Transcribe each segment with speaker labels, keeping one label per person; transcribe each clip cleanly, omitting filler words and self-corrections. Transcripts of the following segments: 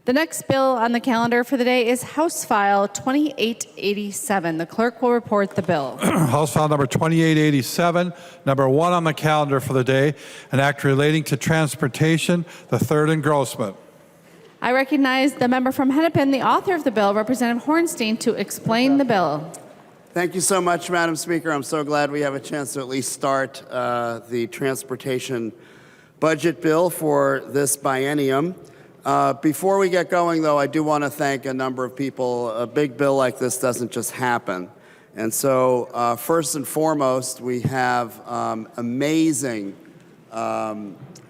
Speaker 1: The next bill on the calendar for the day is House File 2887. The clerk will report the bill.
Speaker 2: House File number 2887, number 1 on the calendar for the day, an act relating to transportation, the third engrossment.
Speaker 1: I recognize the member from Hennepin, the author of the bill, Representative Hornstein, to explain the bill.
Speaker 3: Thank you so much, Madam Speaker. I'm so glad we have a chance to at least start the transportation budget bill for this biennium. Before we get going, though, I do want to thank a number of people. A big bill like this doesn't just happen. And so first and foremost, we have amazing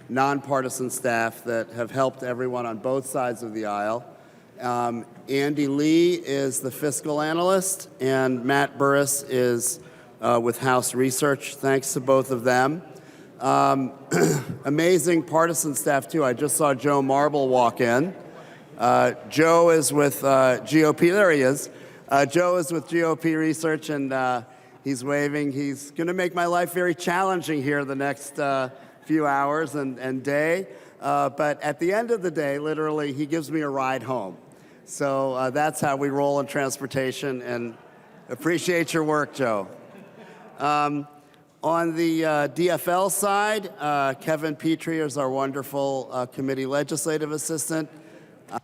Speaker 3: nonpartisan staff that have helped everyone on both sides of the aisle. Andy Lee is the fiscal analyst, and Matt Burris is with House Research. Thanks to both of them. Amazing partisan staff, too. I just saw Joe Marble walk in. Joe is with GOP. There he is. Joe is with GOP Research, and he's waving. He's going to make my life very challenging here the next few hours and day. But at the end of the day, literally, he gives me a ride home. So that's how we roll in transportation, and appreciate your work, Joe. On the DFL side, Kevin Petrie is our wonderful committee legislative assistant.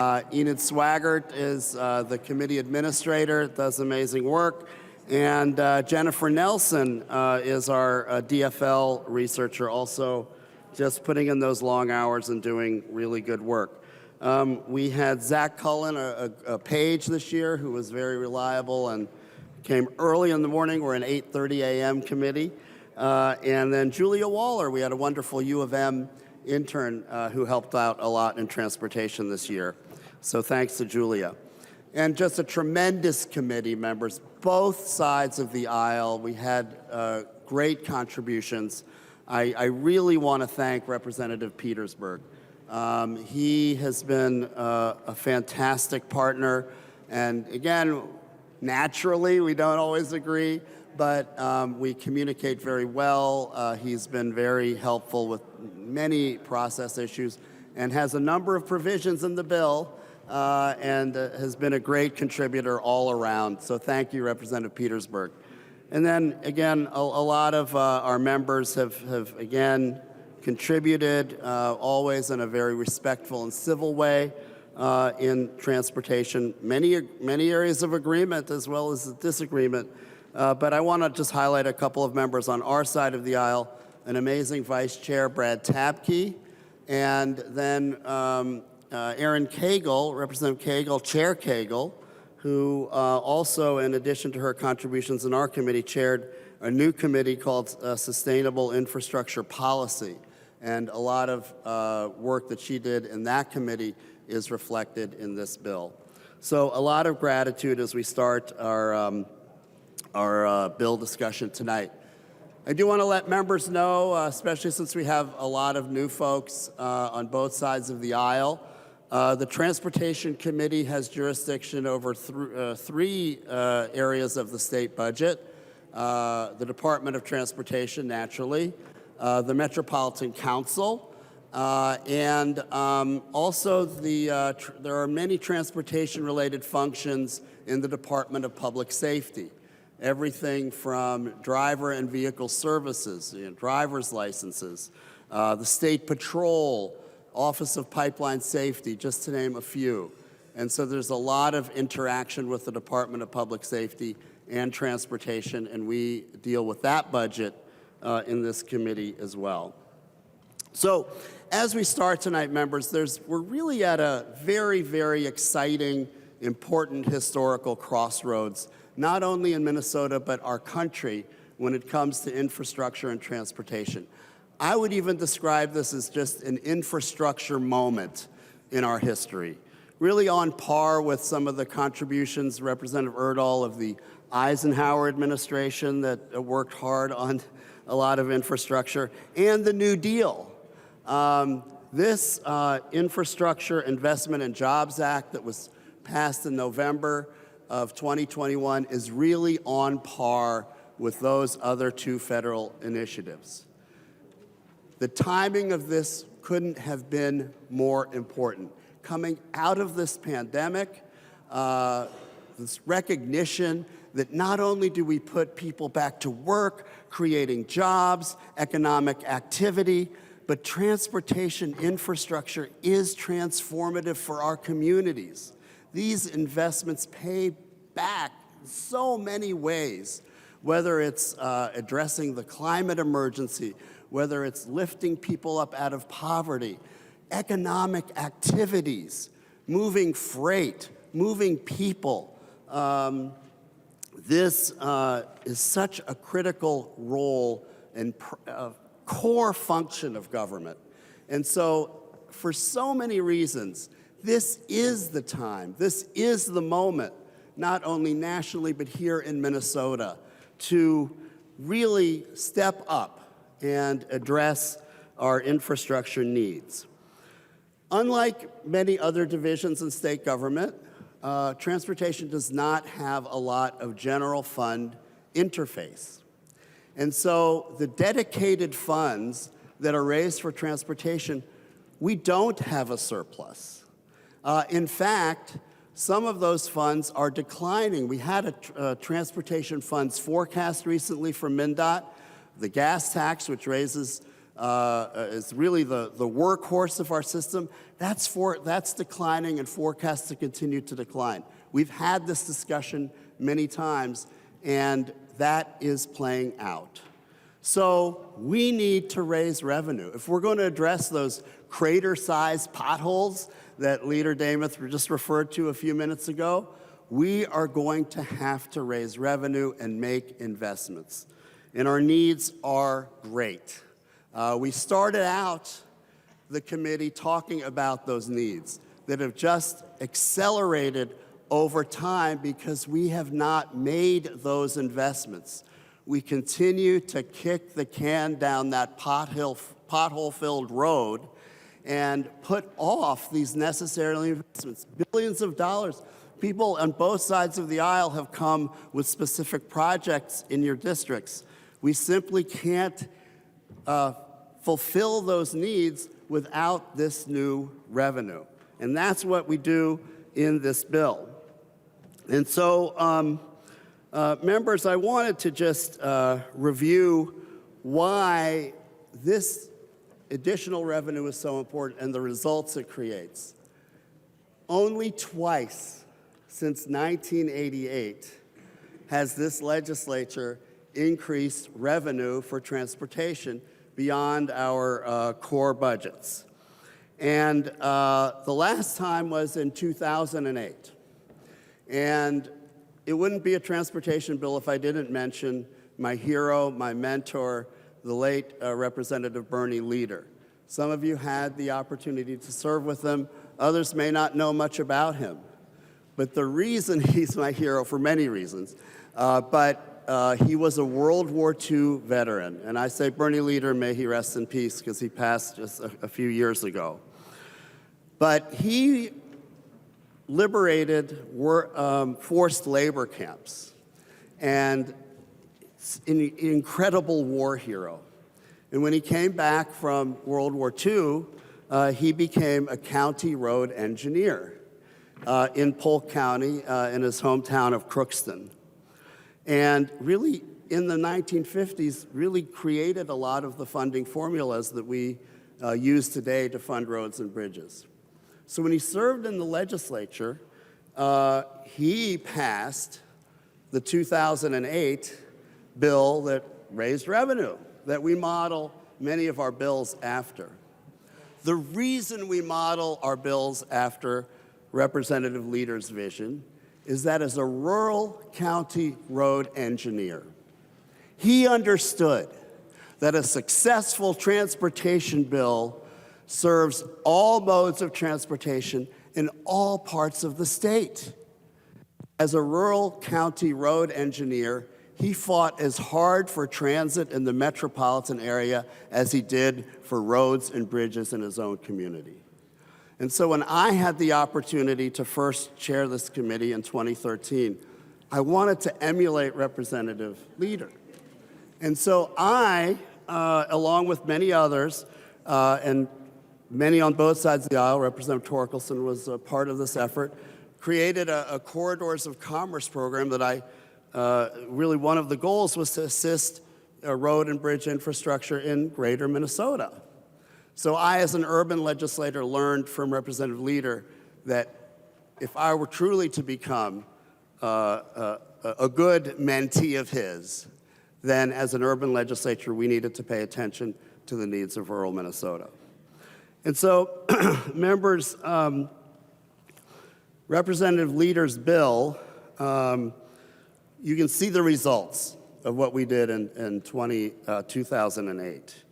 Speaker 3: Enid Swaggart is the committee administrator, does amazing work. And Jennifer Nelson is our DFL researcher, also just putting in those long hours and doing really good work. We had Zach Cullen, a page this year, who was very reliable and came early in the morning. We're an 8:30 a.m. committee. And then Julia Waller, we had a wonderful U of M intern who helped out a lot in transportation this year. So thanks to Julia. And just a tremendous committee, members, both sides of the aisle. We had great contributions. I really want to thank Representative Petersburg. He has been a fantastic partner. And again, naturally, we don't always agree, but we communicate very well. He's been very helpful with many process issues and has a number of provisions in the bill and has been a great contributor all around. So thank you, Representative Petersburg. And then, again, a lot of our members have again, contributed always in a very respectful and civil way in transportation. Many areas of agreement as well as disagreement. But I want to just highlight a couple of members on our side of the aisle, an amazing Vice Chair, Brad Tabke, and then Erin Cagle, Representative Cagle, Chair Cagle, who also, in addition to her contributions in our committee, chaired a new committee called Sustainable Infrastructure Policy. And a lot of work that she did in that committee is reflected in this bill. So a lot of gratitude as we start our bill discussion tonight. I do want to let members know, especially since we have a lot of new folks on both sides of the aisle, the Transportation Committee has jurisdiction over three areas of the state budget. The Department of Transportation, naturally, the Metropolitan Council, and also there are many transportation-related functions in the Department of Public Safety. Everything from driver and vehicle services, driver's licenses, the State Patrol, Office of Pipeline Safety, just to name a few. And so there's a lot of interaction with the Department of Public Safety and Transportation, and we deal with that budget in this committee as well. So as we start tonight, members, we're really at a very, very exciting, important historical crossroads, not only in Minnesota, but our country when it comes to infrastructure and transportation. I would even describe this as just an infrastructure moment in our history, really on par with some of the contributions, Representative Erdahl, of the Eisenhower administration that worked hard on a lot of infrastructure, and the New Deal. This Infrastructure Investment and Jobs Act that was passed in November of 2021 is really on par with those other two federal initiatives. The timing of this couldn't have been more important. coming out of this pandemic, this recognition that not only do we put people back to work, creating jobs, economic activity, but transportation infrastructure is transformative for our communities. These investments pay back in so many ways, whether it's addressing the climate emergency, whether it's lifting people up out of poverty, economic activities, moving freight, moving people. This is such a critical role and core function of government. And so for so many reasons, this is the time, this is the moment, not only nationally, but here in Minnesota, to really step up and address our infrastructure needs. Unlike many other divisions in state government, transportation does not have a lot of general fund interface. And so the dedicated funds that are raised for transportation, we don't have a surplus. In fact, some of those funds are declining. We had a transportation funds forecast recently from MnDOT. The gas tax, which raises, is really the workhorse of our system, that's declining and forecast to continue to decline. We've had this discussion many times, and that is playing out. So we need to raise revenue. If we're going to address those crater-sized potholes that Leader Damath just referred to a few minutes ago, we are going to have to raise revenue and make investments. And our needs are great. We started out the committee talking about those needs that have just accelerated over time because we have not made those investments. We continue to kick the can down that pothole-filled road and put off these necessary investments, billions of dollars. People on both sides of the aisle have come with specific projects in your districts. We simply can't fulfill those needs without this new revenue. And that's what we do in this bill. And so, members, I wanted to just review why this additional revenue is so important and the results it creates. Only twice since 1988 has this legislature increased revenue for transportation beyond our core budgets. And the last time was in 2008. And it wouldn't be a transportation bill if I didn't mention my hero, my mentor, the late Representative Bernie Leader. Some of you had the opportunity to serve with him. Others may not know much about him. But the reason he's my hero, for many reasons, he was a World War II veteran. And I say Bernie Leader, may he rest in peace, because he passed just a few years ago. But he liberated forced labor camps, and an incredible war hero. And when he came back from World War II, he became a county road engineer in Polk County in his hometown of Crookston. And really, in the 1950s, really created a lot of the funding formulas that we use today to fund roads and bridges. So when he served in the legislature, he passed the 2008 bill that raised revenue, that we model many of our bills after. The reason we model our bills after Representative Leader's vision is that as a rural county road engineer, he understood that a successful transportation bill serves all modes of transportation in all parts of the state. As a rural county road engineer, he fought as hard for transit in the metropolitan area as he did for roads and bridges in his own community. And so when I had the opportunity to first chair this committee in 2013, I wanted to emulate Representative Leader. And so I, along with many others, and many on both sides of the aisle, Representative Torkelson was a part of this effort, created a Corridors of Commerce program that really one of the goals was to assist road and bridge infrastructure in greater Minnesota. So I, as an urban legislator, learned from Representative Leader that if I were truly to become a good mentee of his, then as an urban legislature, we needed to pay attention to the needs of rural Minnesota. And so, members, Representative Leader's bill, you can see the results of what we did in 2008.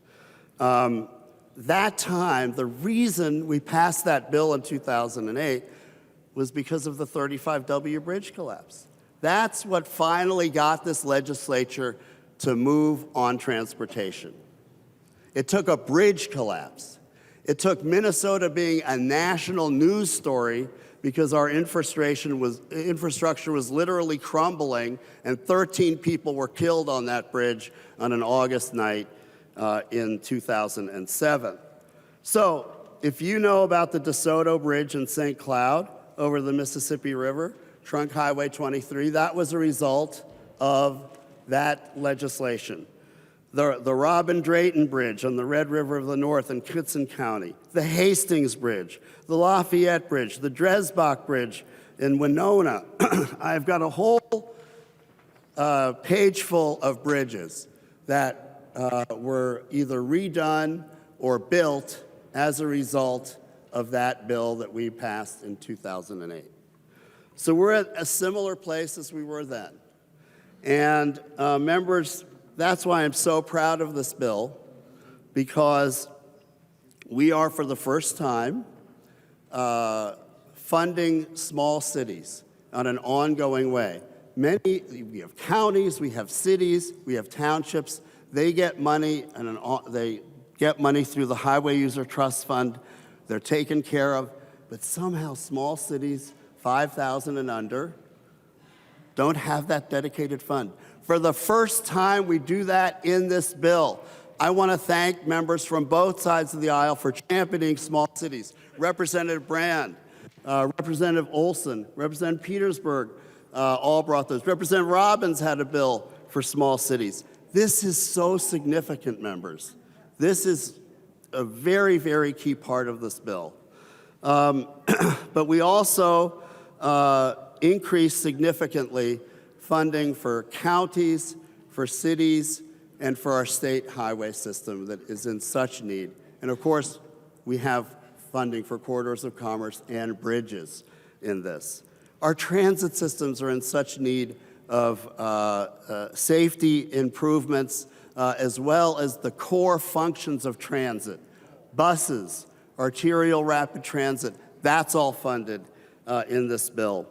Speaker 3: That time, the reason we passed that bill in 2008 was because of the 35W bridge collapse. That's what finally got this legislature to move on transportation. It took a bridge collapse. It took Minnesota being a national news story because our infrastructure was literally crumbling, and 13 people were killed on that bridge on an August night in 2007. So if you know about the DeSoto Bridge in St. Cloud over the Mississippi River, Trunk Highway 23, that was a result of that legislation. The Robin Drayton Bridge on the Red River of the North in Kittson County, the Hastings Bridge, the Lafayette Bridge, the Dresbach Bridge in Winona. I've got a whole page full of bridges that were either redone or built as a result of that bill that we passed in 2008. So we're at a similar place as we were then. And members, that's why I'm so proud of this bill, because we are, for the first time, funding small cities on an ongoing way. We have counties, we have cities, we have townships. They get money, they get money through the Highway User Trust Fund. They're taken care of, but somehow small cities, 5,000 and under, don't have that dedicated fund. For the first time, we do that in this bill. I want to thank members from both sides of the aisle for championing small cities. Representative Brand, Representative Olson, Representative Petersburg all brought those. Representative Robbins had a bill for small cities. This is so significant, members. This is a very, very key part of this bill. But we also increased significantly funding for counties, for cities, and for our state highway system that is in such need. And of course, we have funding for corridors of commerce and bridges in this. Our transit systems are in such need of safety improvements, as well as the core functions of transit. Buses, arterial rapid transit, that's all funded in this bill.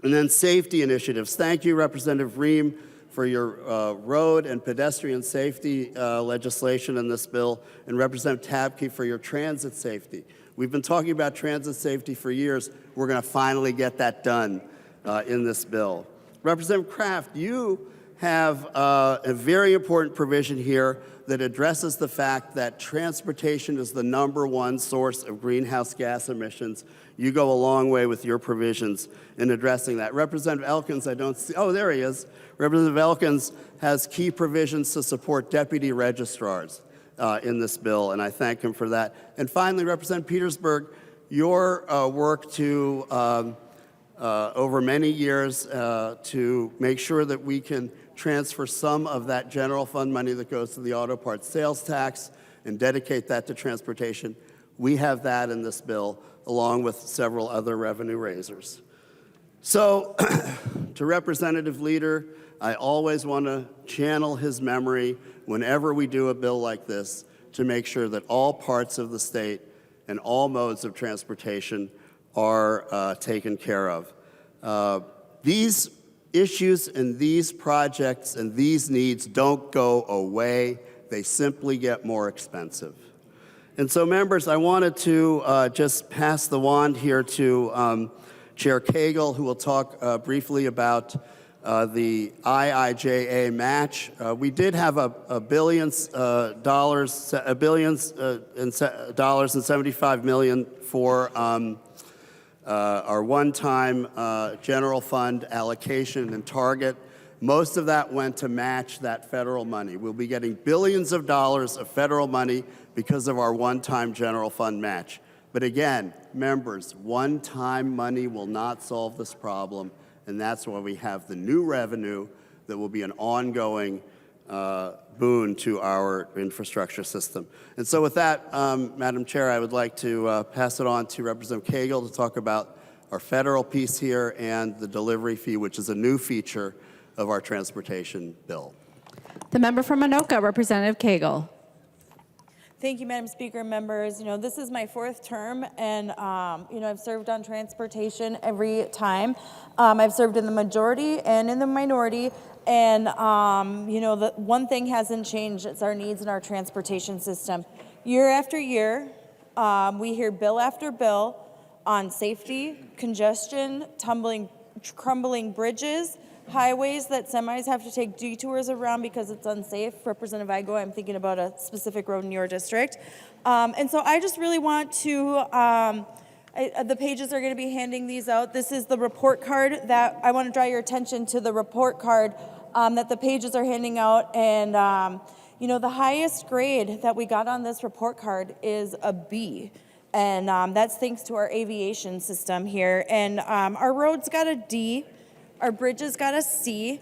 Speaker 3: And then safety initiatives. Thank you, Representative Ream, for your road and pedestrian safety legislation in this bill, and Representative Tabke for your transit safety. We've been talking about transit safety for years. We're going to finally get that done in this bill. Representative Kraft, you have a very important provision here that addresses the fact that transportation is the #1 source of greenhouse gas emissions. You go a long way with your provisions in addressing that. Representative Elkins, I don't see, oh, there he is. Representative Elkins has key provisions to support deputy registrars in this bill, and I thank him for that. And finally, Representative Petersburg, your work to, over many years, to make sure that we can transfer some of that general fund money that goes to the auto parts sales tax and dedicate that to transportation. We have that in this bill, along with several other revenue raisers. So, to Representative Leader, I always want to channel his memory whenever we do a bill like this to make sure that all parts of the state and all modes of transportation are taken care of. These issues and these projects and these needs don't go away. They simply get more expensive. And so, members, I wanted to just pass the wand here to Chair Cagle, who will talk briefly about the IIJA match. We did have $1,075 million for our one-time general fund allocation and target. Most of that went to match that federal money. We'll be getting billions of dollars of federal money because of our one-time general fund match. But again, members, one-time money will not solve this problem, and that's why we have the new revenue that will be an ongoing boon to our infrastructure system. And so with that, Madam Chair, I would like to pass it on to Representative Cagle to talk about our federal piece here and the delivery fee, which is a new feature of our transportation bill.
Speaker 1: The member from Anoka, Representative Cagle.
Speaker 4: Thank you, Madam Speaker and members. You know, this is my 4th term, and you know, I've served on transportation every time. I've served in the majority and in the minority, and you know, the one thing hasn't changed. It's our needs in our transportation system. Year after year, we hear bill after bill on safety, congestion, crumbling bridges, highways that semis have to take detours around because it's unsafe. Representative Igo, I'm thinking about a specific road in your district. And so I just really want to, the pages are going to be handing these out. This is the report card that I want to draw your attention to, the report card that the pages are handing out. And, you know, the highest grade that we got on this report card is a B. And that's thanks to our aviation system here. And our roads got a D. Our bridges got a C,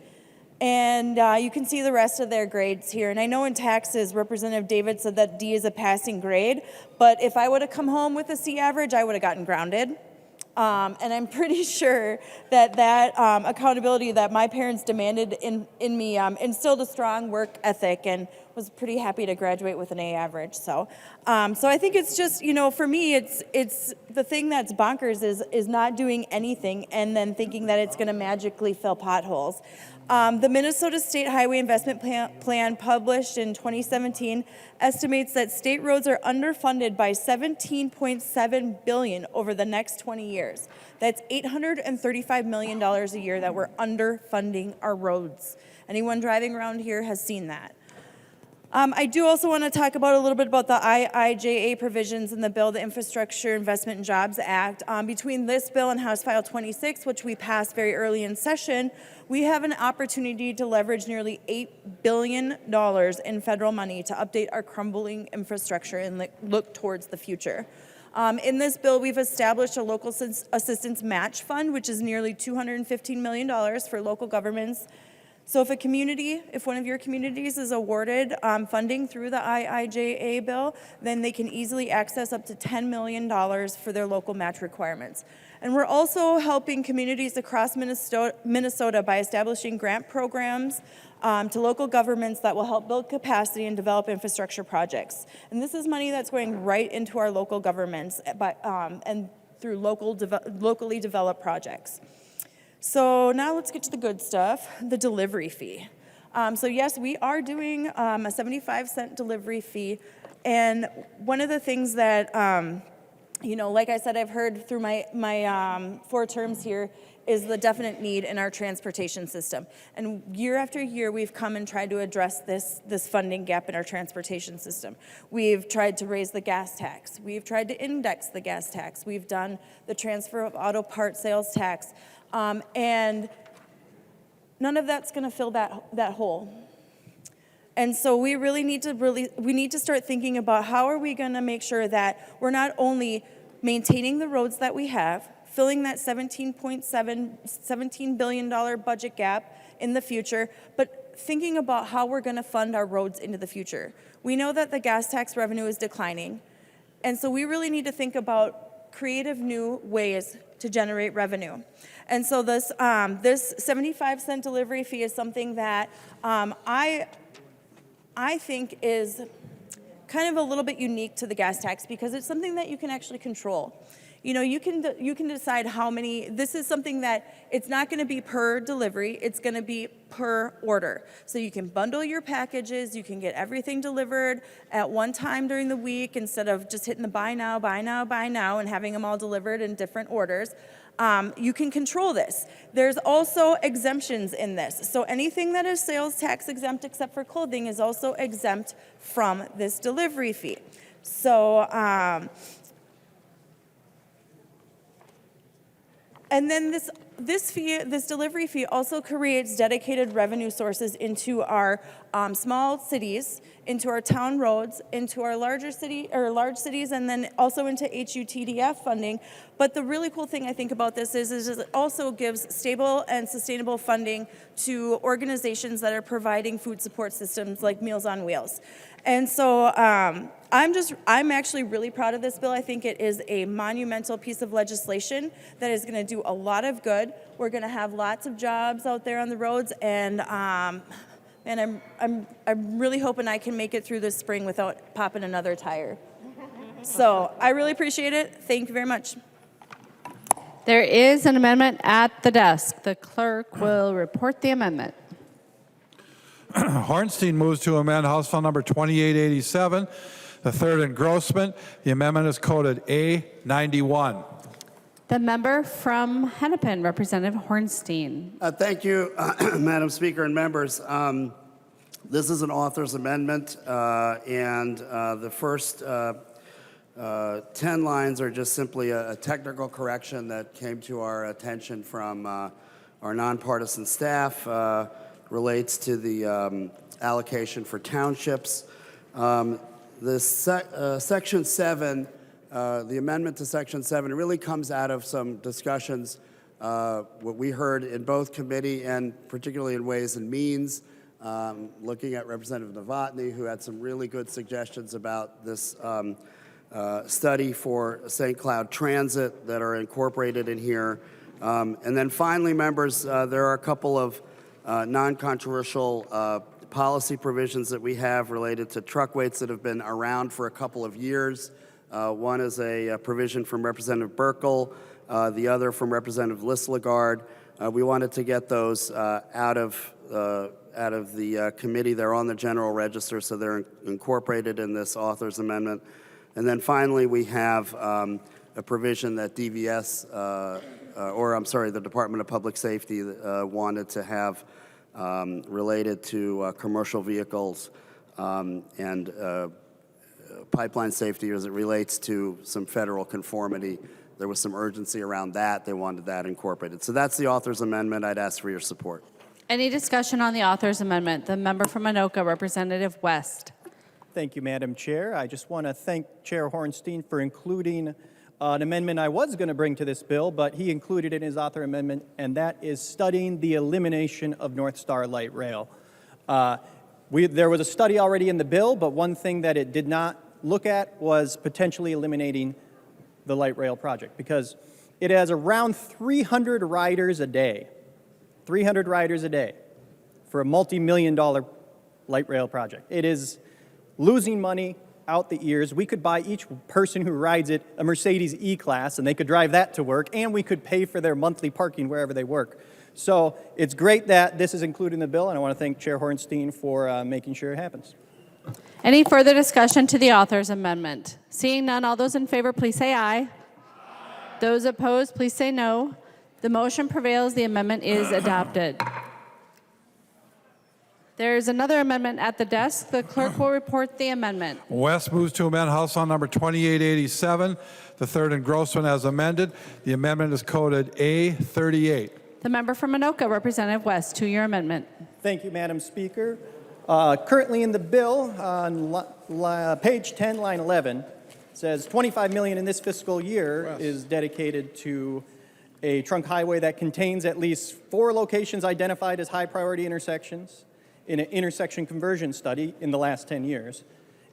Speaker 4: and you can see the rest of their grades here. And I know in taxes, Representative David said that D is a passing grade, but if I would have come home with a C average, I would have gotten grounded. And I'm pretty sure that accountability that my parents demanded in me instilled a strong work ethic, and was pretty happy to graduate with an A average. So I think it's just, you know, for me, it's the thing that's bonkers is not doing anything and then thinking that it's going to magically fill potholes. The Minnesota State Highway Investment Plan published in 2017 estimates that state roads are underfunded by $17.7 billion over the next 20 years. That's $835 million a year that we're underfunding our roads. Anyone driving around here has seen that. I do also want to talk about a little bit about the IIJA provisions in the bill, the Infrastructure Investment and Jobs Act. Between this bill and House File 26, which we passed very early in session, we have an opportunity to leverage nearly $8 billion in federal money to update our crumbling infrastructure and look towards the future. In this bill, we've established a local assistance match fund, which is nearly $215 million for local governments. So if one of your communities is awarded funding through the IIJA bill, then they can easily access up to $10 million for their local match requirements. And we're also helping communities across Minnesota by establishing grant programs to local governments that will help build capacity and develop infrastructure projects. And this is money that's going right into our local governments and through locally developed projects. So now let's get to the good stuff, the delivery fee. So yes, we are doing a 75-cent delivery fee. And one of the things that, you know, like I said, I've heard through my 4 terms here is the definite need in our transportation system. And year after year, we've come and tried to address this funding gap in our transportation system. We've tried to raise the gas tax. We've tried to index the gas tax. We've done the transfer of auto part sales tax. And none of that's going to fill that hole. And so we really need to start thinking about how are we going to make sure that we're not only maintaining the roads that we have, filling that $17 billion budget gap in the future, but thinking about how we're going to fund our roads into the future. We know that the gas tax revenue is declining, and so we really need to think about creative new ways to generate revenue. And so this 75-cent delivery fee is something that I think is kind of a little bit unique to the gas tax because it's something that you can actually control. You know, you can decide how many. This is something that it's not going to be per delivery. It's going to be per order. So you can bundle your packages. You can get everything delivered at one time during the week instead of just hitting the buy now, buy now, buy now, and having them all delivered in different orders. You can control this. There's also exemptions in this. So anything that is sales tax exempt except for clothing is also exempt from this delivery fee. So, and then this delivery fee also creates dedicated revenue sources into our small cities, into our town roads, into our large cities, and then also into HUTDF funding. But the really cool thing I think about this is it also gives stable and sustainable funding to organizations that are providing food support systems like Meals on Wheels. And so I'm actually really proud of this bill. I think it is a monumental piece of legislation that is going to do a lot of good. We're going to have lots of jobs out there on the roads, and I'm really hoping I can make it through this spring without popping another tire. So I really appreciate it. Thank you very much.
Speaker 1: There is an amendment at the desk. The clerk will report the amendment.
Speaker 2: Hornstein moves to amend House File Number 2887, the third engrossment. The amendment is coded A91.
Speaker 1: The member from Hennepin, Representative Hornstein.
Speaker 3: Thank you, Madam Speaker and members. This is an author's amendment, and the first 10 lines are just simply a technical correction that came to our attention from our nonpartisan staff. Relates to the allocation for townships. Section 7, the amendment to Section 7 really comes out of some discussions, what we heard in both committee and particularly in Ways and Means, looking at Representative Novotny, who had some really good suggestions about this study for St. Cloud Transit that are incorporated in here. And then finally, members, there are a couple of non-controversial policy provisions that we have related to truck weights that have been around for a couple of years. One is a provision from Representative Burkle, the other from Representative Lislegard. We wanted to get those out of the committee. They're on the general register, so they're incorporated in this author's amendment. And then finally, we have a provision that DVS, the Department of Public Safety wanted to have related to commercial vehicles and pipeline safety as it relates to some federal conformity. There was some urgency around that. They wanted that incorporated. So that's the author's amendment. I'd ask for your support.
Speaker 1: Any discussion on the author's amendment? The member from Anoka, Representative West.
Speaker 5: Thank you, Madam Chair. I just want to thank Chair Hornstein for including an amendment I was going to bring to this bill, but he included it in his author amendment, and that is studying the elimination of North Star Light Rail. There was a study already in the bill, but one thing that it did not look at was potentially eliminating the light rail project, because it has around 300 riders a day. 300 riders a day for a multi-million-dollar light rail project. It is losing money out the ears. We could buy each person who rides it a Mercedes E-Class, and they could drive that to work, and we could pay for their monthly parking wherever they work. So it's great that this is included in the bill, and I want to thank Chair Hornstein for making sure it happens.
Speaker 1: Any further discussion to the author's amendment? Seeing none, all those in favor, please say aye. Aye. Those opposed, please say no. The motion prevails. The amendment is adopted. There's another amendment at the desk. The clerk will report the amendment.
Speaker 2: West moves to amend House File Number 2887, the third engrossment as amended. The amendment is coded A38.
Speaker 1: The member from Anoka, Representative West, to-year amendment.
Speaker 5: Thank you, Madam Speaker. Currently in the bill, on page 10, line 11, it says $25 million in this fiscal year is dedicated to a trunk highway that contains at least 4 locations identified as high-priority intersections in an intersection conversion study in the last 10 years,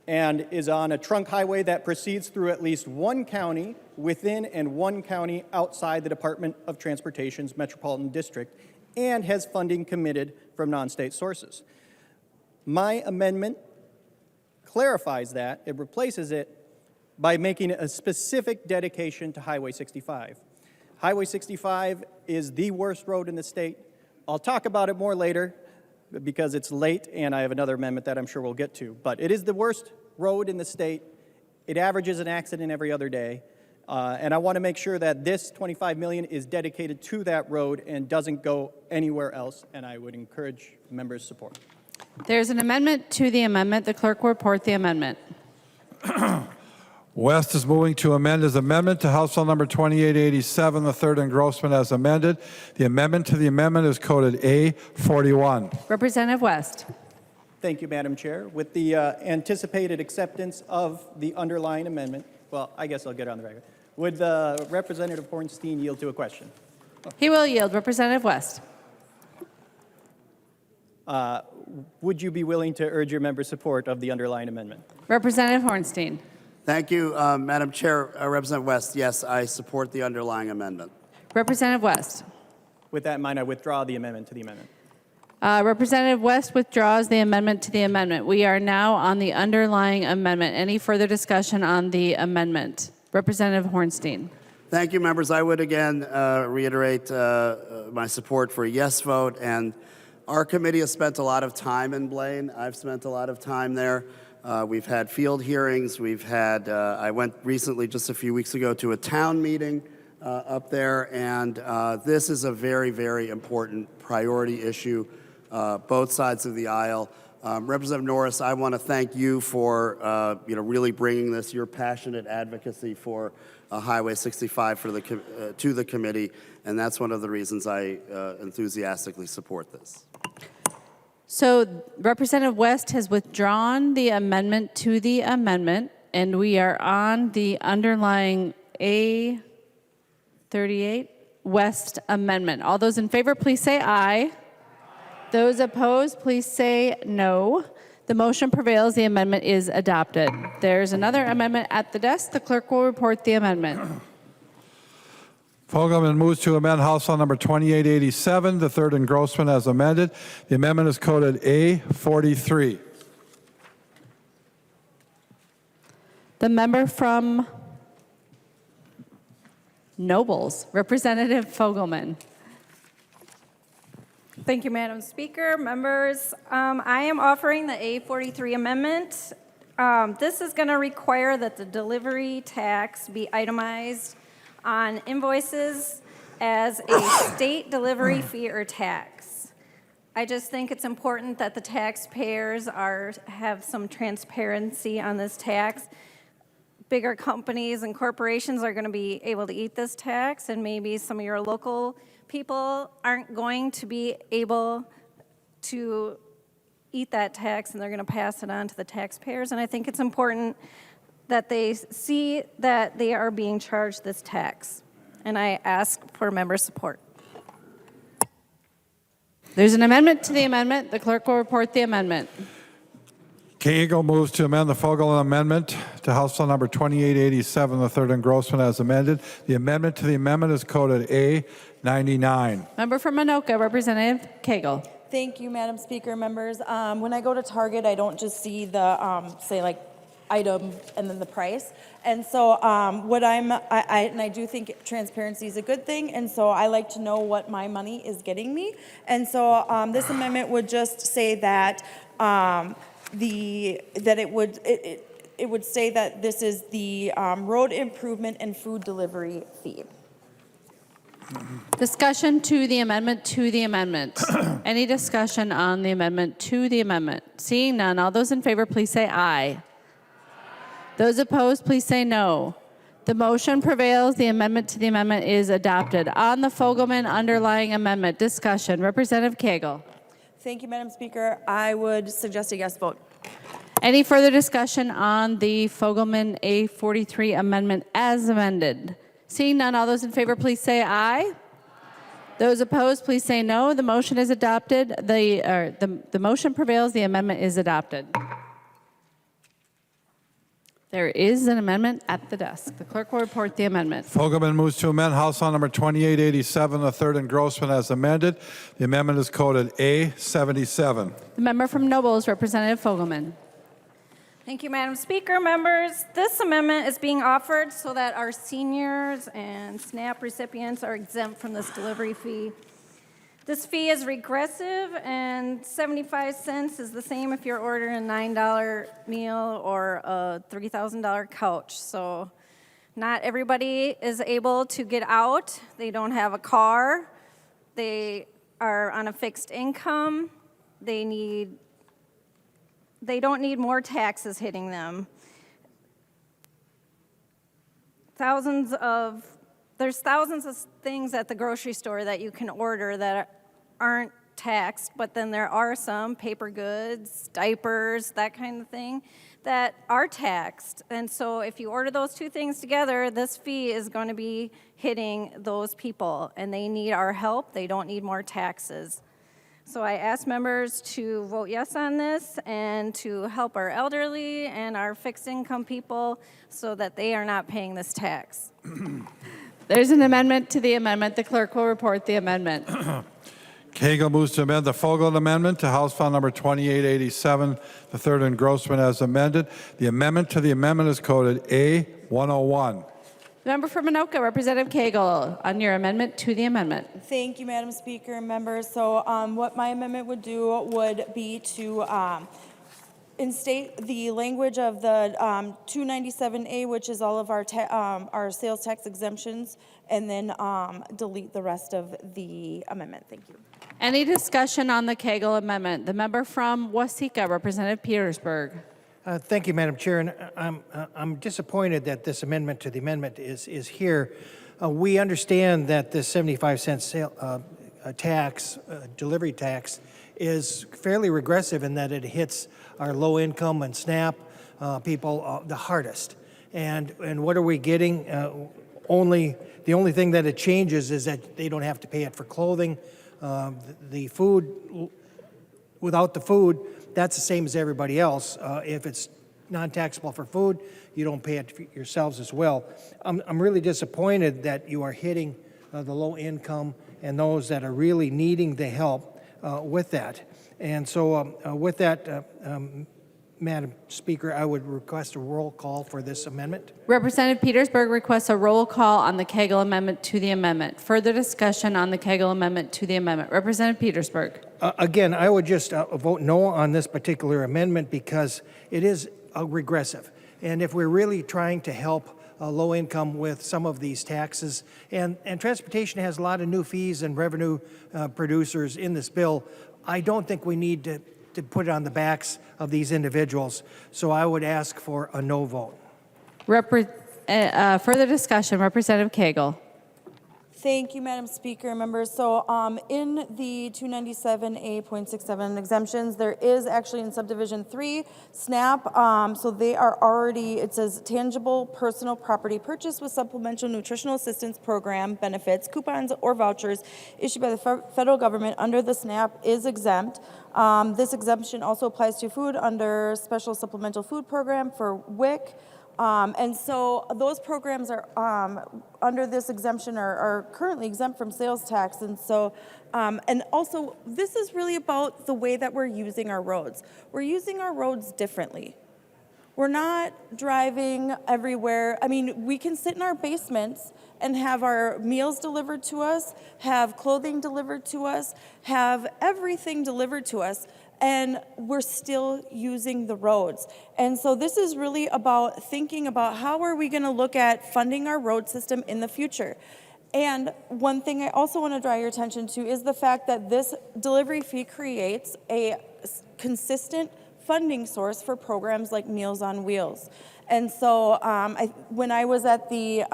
Speaker 5: and is on a trunk highway that proceeds through at least one county within and one county outside the Department of Transportation's Metropolitan District, and has funding committed from non-state sources. My amendment clarifies that. It replaces it by making a specific dedication to Highway 65. Highway 65 is the worst road in the state. I'll talk about it more later because it's late and I have another amendment that I'm sure we'll get to. But it is the worst road in the state. It averages an accident every other day. And I want to make sure that this $25 million is dedicated to that road and doesn't go anywhere else. And I would encourage members' support.
Speaker 1: There's an amendment to the amendment. The clerk will report the amendment.
Speaker 2: West is moving to amend his amendment to House Bill number 2887, the third engrossment as amended. The amendment to the amendment is coded A41.
Speaker 1: Representative West.
Speaker 5: Thank you, Madam Chair. With the anticipated acceptance of the underlying amendment, well, I guess I'll get it on the record. Would Representative Hornstein yield to a question?
Speaker 1: He will yield. Representative West.
Speaker 5: Would you be willing to urge your member's support of the underlying amendment?
Speaker 1: Representative Hornstein.
Speaker 3: Thank you, Madam Chair. Representative West, yes, I support the underlying amendment.
Speaker 1: Representative West.
Speaker 5: With that in mind, I withdraw the amendment to the amendment.
Speaker 1: Representative West withdraws the amendment to the amendment. We are now on the underlying amendment. Any further discussion on the amendment? Representative Hornstein.
Speaker 3: Thank you, members. I would again reiterate my support for a yes vote. And our committee has spent a lot of time in Blaine. I've spent a lot of time there. We've had field hearings. We've had, I went recently, just a few weeks ago, to a town meeting up there. And this is a very, very important priority issue, both sides of the aisle. Representative Norris, I want to thank you for really bringing this, your passionate advocacy for Highway 65 for to the committee, and that's one of the reasons I enthusiastically support this.
Speaker 1: So Representative West has withdrawn the amendment to the amendment, and we are on the underlying A38 West amendment. All those in favor, please say aye. Those opposed, please say no. The motion prevails. The amendment is adopted. There's another amendment at the desk. The clerk will report the amendment.
Speaker 2: Fogelman moves to amend House Bill number 2887, the third engrossment as amended. The amendment is coded A43.
Speaker 1: The member from Nobles, Representative Fogelman.
Speaker 6: Thank you, Madam Speaker. Members, I am offering the A43 amendment. This is going to require that the delivery tax be itemized on invoices as a state delivery fee or tax. I just think it's important that the taxpayers have some transparency on this tax. Bigger companies and corporations are going to be able to eat this tax, and maybe some of your local people aren't going to be able to eat that tax, and they're going to pass it on to the taxpayers. And I think it's important that they see that they are being charged this tax. And I ask for member support.
Speaker 1: There's an amendment to the amendment. The clerk will report the amendment.
Speaker 2: Eagle moves to amend the Fogelman amendment to House Bill number 2887, the third engrossment as amended. The amendment to the amendment is coded A99.
Speaker 1: Member from Anoka, Representative Cagle.
Speaker 4: Thank you, Madam Speaker. Members, when I go to Target, I don't just see the, say, like, item and then the price. And so and I do think transparency is a good thing, and so I like to know what my money is getting me. And so this amendment would just say that it would say that this is the road improvement and food delivery fee.
Speaker 1: Discussion to the amendment to the amendment. Any discussion on the amendment to the amendment? Seeing none, all those in favor, please say aye. Those opposed, please say no. The motion prevails. The amendment to the amendment is adopted. On the Fogelman underlying amendment, discussion. Representative Cagle.
Speaker 4: Thank you, Madam Speaker. I would suggest a yes vote.
Speaker 1: Any further discussion on the Fogelman A43 amendment as amended? Seeing none, all those in favor, please say aye. Those opposed, please say no. The motion is adopted. The motion prevails. The amendment is adopted. There is an amendment at the desk. The clerk will report the amendment.
Speaker 2: Fogelman moves to amend House Bill number 2887, the third engrossment as amended. The amendment is coded A77.
Speaker 1: The member from Nobles, Representative Fogelman.
Speaker 6: Thank you, Madam Speaker. Members, this amendment is being offered so that our seniors and SNAP recipients are exempt from this delivery fee. This fee is regressive, and 75 cents is the same if you're ordering a $9 meal or a $3,000 couch. So not everybody is able to get out. They don't have a car. They are on a fixed income. They don't need more taxes hitting them. There's thousands of things at the grocery store that you can order that aren't taxed, but then there are some paper goods, diapers, that kind of thing, that are taxed. And so if you order those two things together, this fee is going to be hitting those people, and they need our help. They don't need more taxes. So I ask members to vote yes on this and to help our elderly and our fixed income people so that they are not paying this tax.
Speaker 1: There's an amendment to the amendment. The clerk will report the amendment.
Speaker 2: Cagle moves to amend the Fogle Amendment to House File Number 2887, the third engrossment as amended. The amendment to the amendment is coded A101.
Speaker 1: Member from Anoka, Representative Cagle, on your amendment to the amendment.
Speaker 4: Thank you, Madam Speaker and members. So what my amendment would do would be to instate the language of the 297A, which is all of our sales tax exemptions, and then delete the rest of the amendment. Thank you.
Speaker 1: Any discussion on the Cagle amendment? The member from Waseca, Representative Petersburg.
Speaker 7: Thank you, Madam Chair. And I'm disappointed that this amendment to the amendment is here. We understand that this 75-cent sale tax, delivery tax, is fairly regressive in that it hits our low-income and SNAP people the hardest. And what are we getting? The only thing that it changes is that they don't have to pay it for clothing. The food, without the food, that's the same as everybody else. If it's non-taxable for food, you don't pay it for yourselves as well. I'm really disappointed that you are hitting the low income and those that are really needing the help with that. And so with that, Madam Speaker, I would request a roll call for this amendment.
Speaker 1: Representative Petersburg requests a roll call on the Cagle amendment to the amendment. Further discussion on the Cagle amendment to the amendment. Representative Petersburg.
Speaker 7: Again, I would just vote no on this particular amendment because it is regressive. And if we're really trying to help low income with some of these taxes, and transportation has a lot of new fees and revenue producers in this bill, I don't think we need to put it on the backs of these individuals. So I would ask for a no vote.
Speaker 1: Further discussion, Representative Cagle.
Speaker 4: Thank you, Madam Speaker, members. So in the 297A.67 exemptions, there is actually in subdivision 3, SNAP. So they are already, it says tangible personal property purchase with supplemental nutritional assistance program benefits, coupons or vouchers issued by the federal government under the SNAP is exempt. This exemption also applies to food under special supplemental food program for WIC. And so those programs are under this exemption are currently exempt from sales tax. And so, and also this is really about the way that we're using our roads. We're using our roads differently. We're not driving everywhere. I mean, we can sit in our basements and have our meals delivered to us, have clothing delivered to us, have everything delivered to us, and we're still using the roads. And so this is really about thinking about how are we going to look at funding our road system in the future. And one thing I also want to draw your attention to is the fact that this delivery fee creates a consistent funding source for programs like Meals on Wheels. And so when I was at the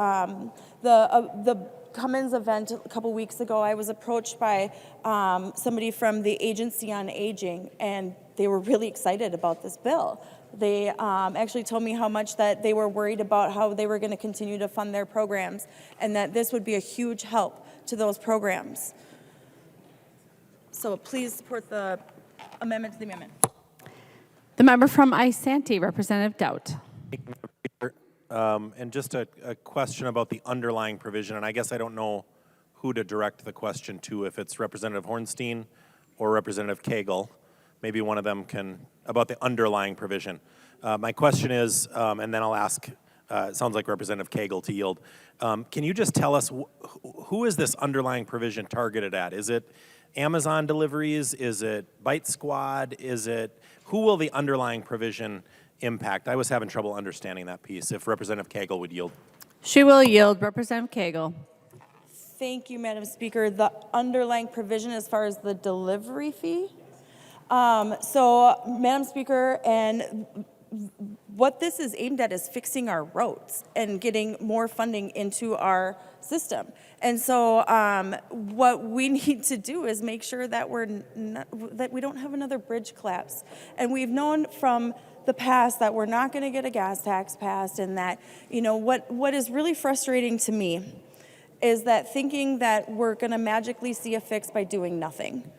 Speaker 4: Cummins event a couple weeks ago, I was approached by somebody from the Agency on Aging, and they were really excited about this bill. They actually told me how much that they were worried about how they were going to continue to fund their programs, and that this would be a huge help to those programs. So please support the amendment to the amendment.
Speaker 1: The member from Isanti, Representative Dowd.
Speaker 8: And just a question about the underlying provision, and I guess I don't know who to direct the question to, if it's Representative Hornstein or Representative Cagle. Maybe one of them can, about the underlying provision. My question is, and then I'll ask, it sounds like Representative Cagle to yield. Can you just tell us who is this underlying provision targeted at? Is it Amazon deliveries? Is it Bite Squad? Who will the underlying provision impact? I was having trouble understanding that piece. If Representative Cagle would yield.
Speaker 1: She will yield. Representative Cagle.
Speaker 4: Thank you, Madam Speaker. The underlying provision as far as the delivery fee. Madam Speaker, and what this is aimed at is fixing our roads and getting more funding into our system. And so what we need to do is make sure that that we don't have another bridge collapse. And we've known from the past that we're not going to get a gas tax passed, and that, you know, what is really frustrating to me is that thinking that we're going to magically see a fix by doing nothing.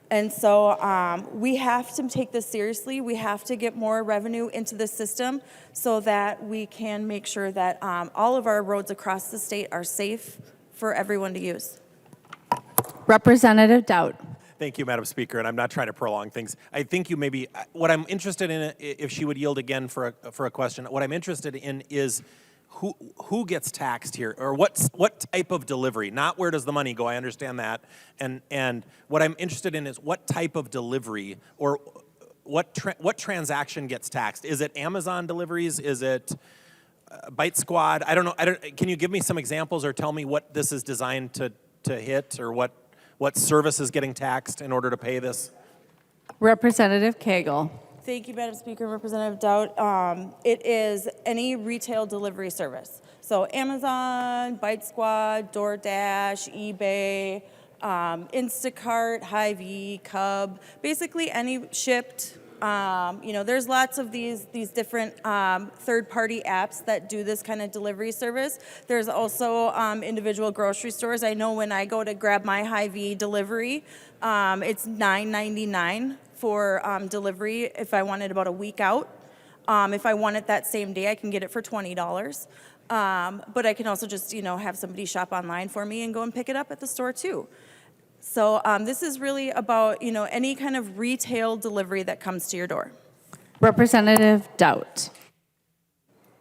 Speaker 4: And so we have to take this seriously. We have to get more revenue into the system so that we can make sure that all of our roads across the state are safe for everyone to use.
Speaker 1: Representative Dowd.
Speaker 8: Thank you, Madam Speaker, and I'm not trying to prolong things. I think you maybe, what I'm interested in, if she would yield again for a question, what I'm interested in is who gets taxed here, or what type of delivery, not where does the money go, I understand that, and what I'm interested in is what type of delivery, or what transaction gets taxed. Is it Amazon deliveries? Is it Bite Squad? I don't know. Can you give me some examples or tell me what this is designed to hit, or what service is getting taxed in order to pay this?
Speaker 1: Representative Cagle.
Speaker 4: Thank you, Madam Speaker. Representative Dowd. It is any retail delivery service. So Amazon, Bite Squad, DoorDash, eBay, Instacart, Hy-Vee, Cub, basically any shipped. You know, there's lots of these different third-party apps that do this kind of delivery service. There's also individual grocery stores. I know when I go to grab my Hy-Vee delivery, it's $9.99 for delivery if I want it about a week out. If I want it that same day, I can get it for $20. But I can also just, you know, have somebody shop online for me and go and pick it up at the store too. So this is really about, you know, any kind of retail delivery that comes to your door.
Speaker 1: Representative Dowd.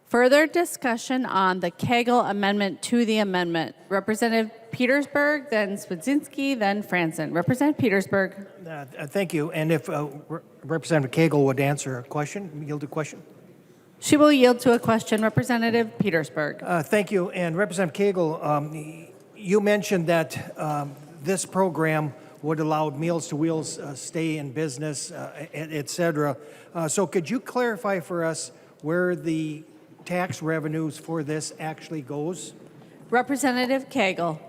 Speaker 1: Further discussion on the Cagle amendment to the amendment. Representative Petersburg, then Swedzinski, then Franson. Representative Petersburg.
Speaker 7: Thank you. And if Representative Cagle would answer a question, yield a question.
Speaker 1: She will yield to a question. Representative Petersburg.
Speaker 7: Thank you. And Representative Cagle, you mentioned that this program would allow Meals to Wheels stay in business, et cetera. So could you clarify for us where the tax revenues for this actually goes?
Speaker 1: Representative Cagle.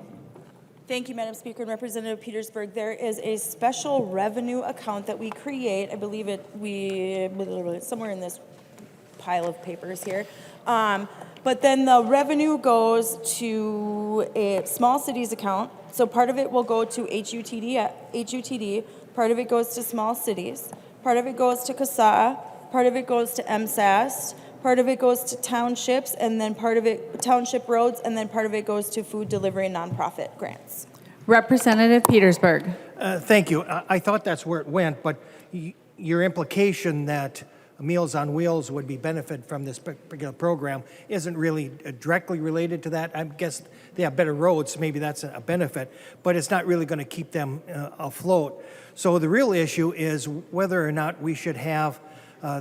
Speaker 4: Thank you, Madam Speaker. And Representative Petersburg, there is a special revenue account that we create. I believe somewhere in this pile of papers here. But then the revenue goes to a small cities account. So part of it will go to HUTD, part of it goes to small cities, part of it goes to CASA, part of it goes to MSAST, part of it goes to townships, and then part of it, township roads, and then part of it goes to food delivery and nonprofit grants.
Speaker 1: Representative Petersburg.
Speaker 7: Thank you. I thought that's where it went, but your implication that Meals on Wheels would be benefit from this particular program isn't really directly related to that. I guess they have better roads, so maybe that's a benefit, but it's not really going to keep them afloat. So the real issue is whether or not we should have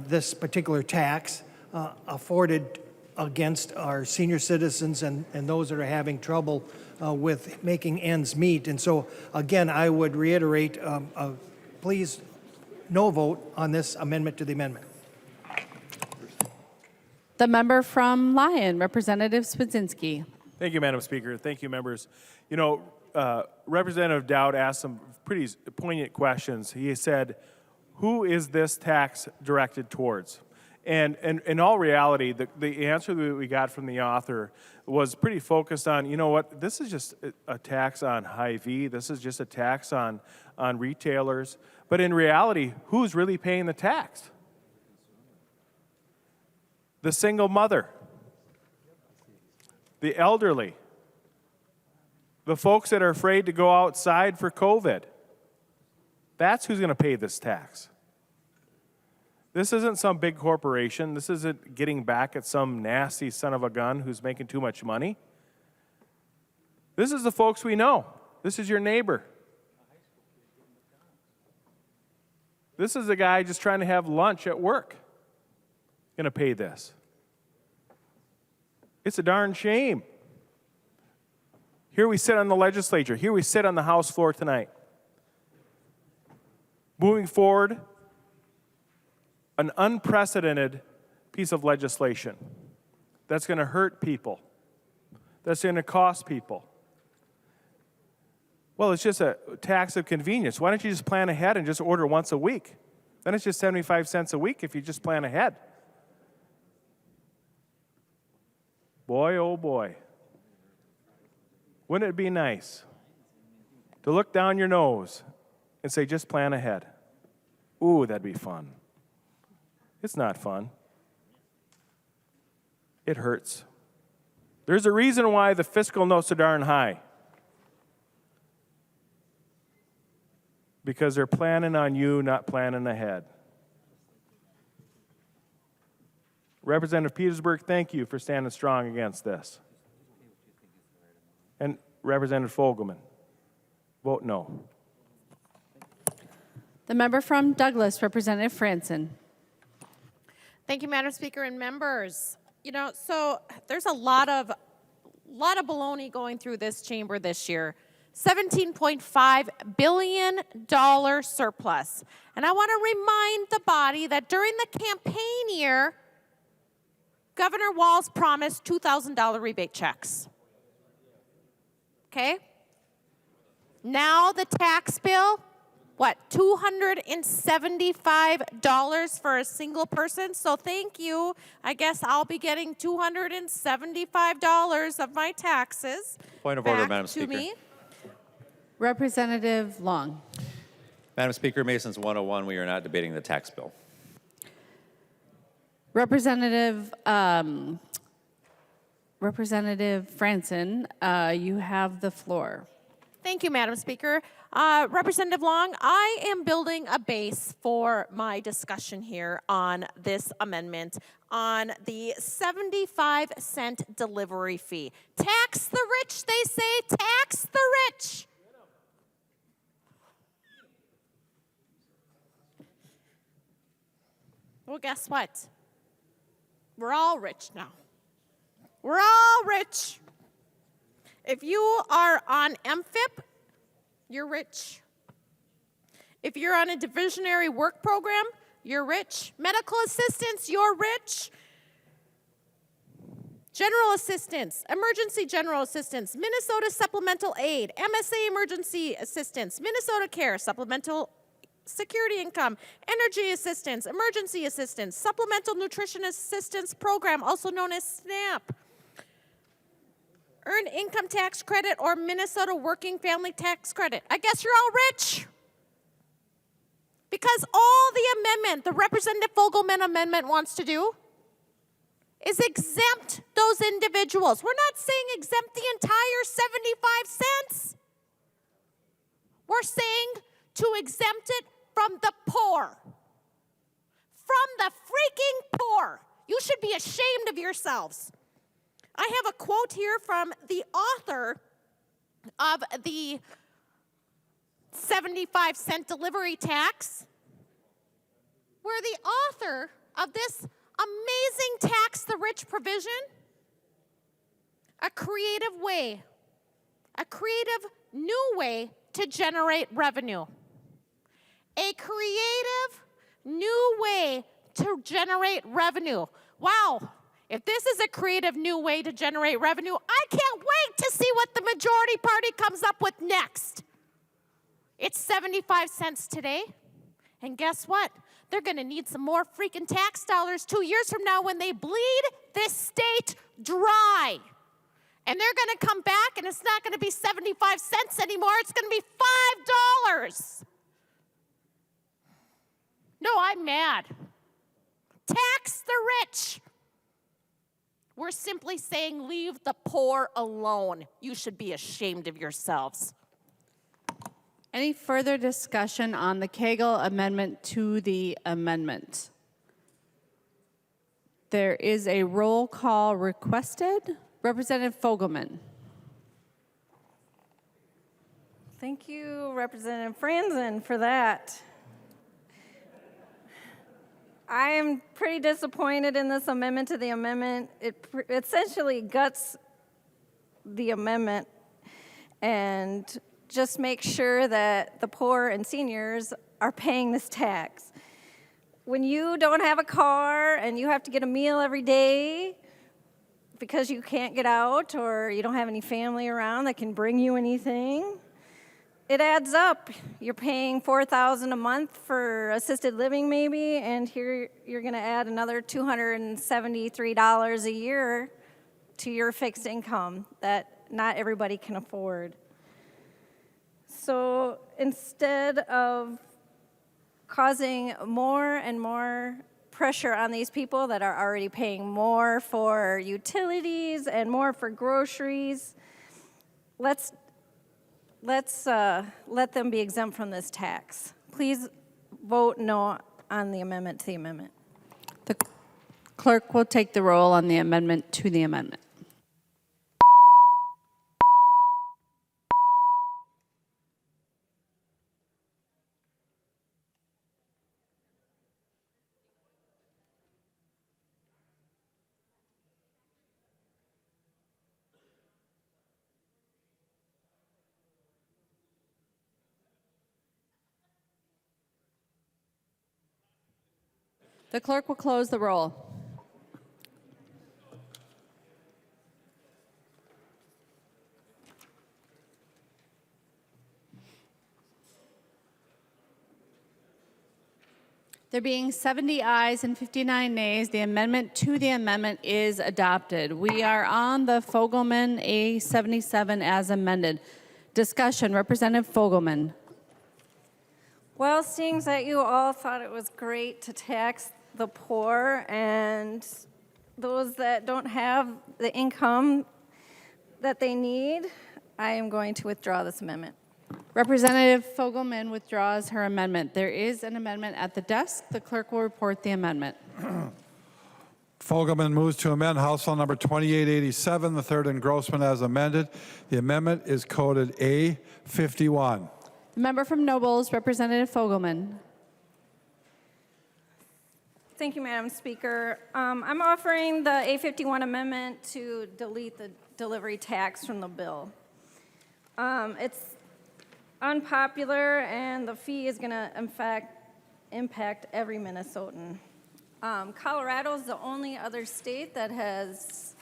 Speaker 7: this particular tax afforded against our senior citizens and those that are having trouble with making ends meet. And so, again, I would reiterate, please, no vote on this amendment to the amendment.
Speaker 1: The member from Lyon, Representative Swedzinski.
Speaker 9: Thank you, Madam Speaker. Thank you, members. You know, Representative Dowd asked some pretty poignant questions. He said, who is this tax directed towards? And in all reality, the answer that we got from the author was pretty focused on, you know what, this is just a tax on Hy-Vee. This is just a tax on retailers. But in reality, who's really paying the tax? The single mother, the elderly, the folks that are afraid to go outside for COVID. That's who's going to pay this tax. This isn't some big corporation. This isn't getting back at some nasty son of a gun who's making too much money. This is the folks we know. This is your neighbor. This is the guy just trying to have lunch at work. Going to pay this. It's a darn shame. Here we sit on the legislature. Here we sit on the House floor tonight. Moving forward, an unprecedented piece of legislation that's going to hurt people, that's going to cost people. Well, it's just a tax of convenience. Why don't you just plan ahead and just order once a week? Then it's just 75 cents a week if you just plan ahead. Boy, oh boy. Wouldn't it be nice to look down your nose and say, just plan ahead? Ooh, that'd be fun. It's not fun. It hurts. There's a reason why the fiscal note's so darn high. Because they're planning on you, not planning ahead. Representative Petersburg, thank you for standing strong against this. And Representative Fogelman, vote no.
Speaker 1: The member from Douglas, Representative Franson.
Speaker 10: Thank you, Madam Speaker and members. You know, so there's a lot of baloney going through this chamber this year. $17.5 billion surplus. And I want to remind the body that during the campaign year, Governor Walz promised $2,000 rebate checks. Okay? Now the tax bill, what, $275 for a single person? So thank you. I guess I'll be getting $275 of my taxes.
Speaker 11: Point of order,
Speaker 10: back
Speaker 11: Madam
Speaker 10: to
Speaker 11: Speaker.
Speaker 10: me.
Speaker 1: Representative Long.
Speaker 11: Madam Speaker, Masons 101, we are not debating the tax bill.
Speaker 1: Representative Franson, you have the floor.
Speaker 10: Thank you, Madam Speaker. Representative Long, I am building a base for my discussion here on this amendment on the 75-cent delivery fee. Tax the rich, they say, tax the rich. Well, guess what? We're all rich now. We're all rich. If you are on MFIP, you're rich. If you're on a diversionary work program, you're rich. Medical assistance, you're rich. General assistance, emergency general assistance, Minnesota supplemental aid, MSA emergency assistance, Minnesota Care supplemental security income, energy assistance, emergency assistance, supplemental nutrition assistance program, also known as SNAP. Earned income tax credit or Minnesota working family tax credit. I guess you're all rich. Because all the amendment, the Representative Fogelman amendment wants to do is exempt those individuals. We're not saying exempt the entire 75 cents. We're saying to exempt it from the poor. From the freaking poor. You should be ashamed of yourselves. I have a quote here from the author of the 75-cent delivery tax, where the author of this amazing tax the rich provision, a creative new way to generate revenue. A creative new way to generate revenue. Wow. If this is a creative new way to generate revenue, I can't wait to see what the majority party comes up with next. It's 75 cents today, and guess what? They're going to need some more freaking tax dollars 2 years from now when they bleed this state dry. And they're going to come back, and it's not going to be 75 cents anymore. It's going to be $5. No, I'm mad. Tax the rich. We're simply saying leave the poor alone. You should be ashamed of yourselves.
Speaker 1: Any further discussion on the Cagle amendment to the amendment? There is a roll call requested. Representative Fogelman.
Speaker 6: Thank you, Representative Franzen, for that. I am pretty disappointed in this amendment to the amendment. It essentially guts the amendment and just makes sure that the poor and seniors are paying this tax. When you don't have a car and you have to get a meal every day because you can't get out or you don't have any family around that can bring you anything, it adds up. You're paying $4,000 a month for assisted living maybe, and here you're gonna add another $273 a year to your fixed income that not everybody can afford. So instead of causing more and more pressure on these people that are already paying more for utilities and more for groceries, let's let them be exempt from this tax. Please vote no on the amendment to the amendment.
Speaker 1: The clerk will take the roll on the amendment to the amendment. The clerk will close the roll. There being 70 ayes and 59 nays, the amendment to the amendment is adopted. We are on the Fogelman A77 as amended. Discussion, Representative Fogelman.
Speaker 6: Well, seeing that you all thought it was great to tax the poor and those that don't have the income that they need, I am going to withdraw this amendment.
Speaker 1: Representative Fogelman withdraws her amendment. There is an amendment at the desk. The clerk will report the amendment.
Speaker 2: Fogelman moves to amend House Bill number 2887, the third engrossment as amended. The amendment is coded A51.
Speaker 1: The member from Nobles, Representative Fogelman.
Speaker 6: Thank you, Madam Speaker. I'm offering the A51 amendment to delete the delivery tax from the bill. It's unpopular, and the fee is going to, in fact, impact every Minnesotan. Colorado is the only other state that has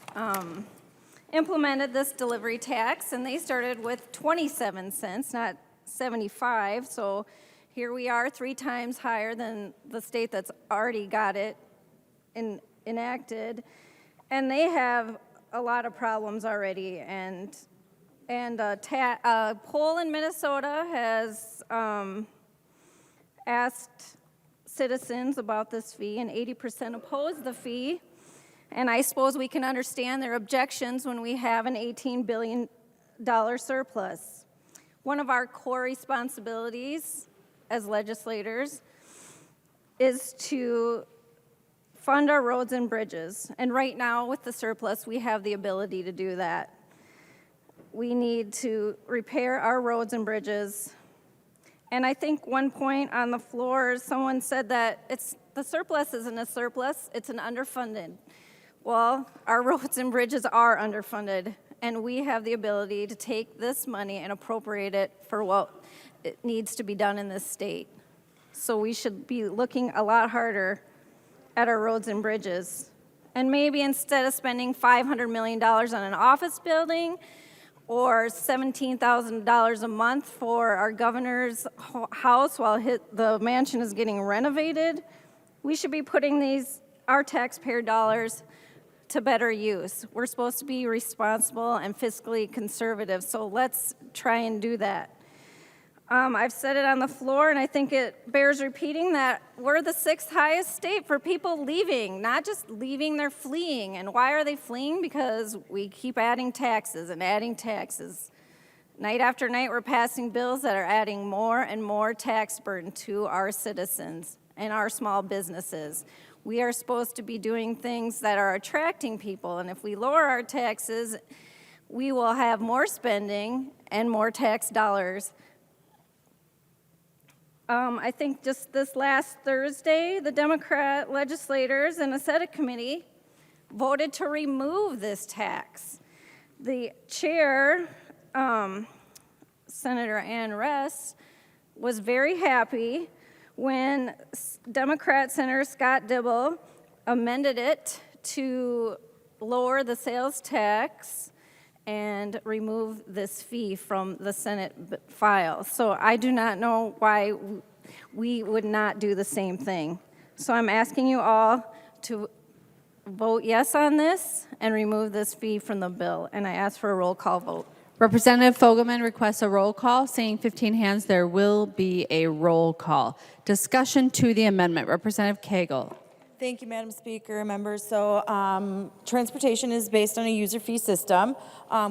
Speaker 6: implemented this delivery tax, and they started with 27 cents, not 75. So here we are, 3 times higher than the state that's already got it enacted, and they have a lot of problems already. And a poll in Minnesota has asked citizens about this fee, and 80% oppose the fee. And I suppose we can understand their objections when we have an $18 billion surplus. One of our core responsibilities as legislators is to fund our roads and bridges. And right now, with the surplus, we have the ability to do that. We need to repair our roads and bridges. And I think one point on the floor, someone said that the surplus isn't a surplus, it's an underfunded. Well, our roads and bridges are underfunded, and we have the ability to take this money and appropriate it for what it needs to be done in this state. So we should be looking a lot harder at our roads and bridges. And maybe instead of spending $500 million on an office building, or $17,000 a month for our governor's house while the mansion is getting renovated, we should be putting our taxpayer dollars to better use. We're supposed to be responsible and fiscally conservative, so let's try and do that. I've said it on the floor, and I think it bears repeating that we're the 6th highest state for people leaving, not just leaving, they're fleeing. And why are they fleeing? Because we keep adding taxes and adding taxes. Night after night, we're passing bills that are adding more and more tax burden to our citizens and our small businesses. We are supposed to be doing things that are attracting people, and if we lower our taxes, we will have more spending and more tax dollars. I think just this last Thursday, the Democrat legislators in a Senate committee voted to remove this tax. The chair, Senator Ann Ress, was very happy when Democrat Senator Scott Dibble amended it to lower the sales tax and remove this fee from the Senate file. So I do not know why we would not do the same thing. So I'm asking you all to vote yes on this and remove this fee from the bill, and I ask for a roll call vote.
Speaker 1: Representative Fogelman requests a roll call. Seeing 15 hands, there will be a roll call. Discussion to the amendment. Representative Cagle.
Speaker 4: Thank you, Madam Speaker, members. So transportation is based on a user fee system.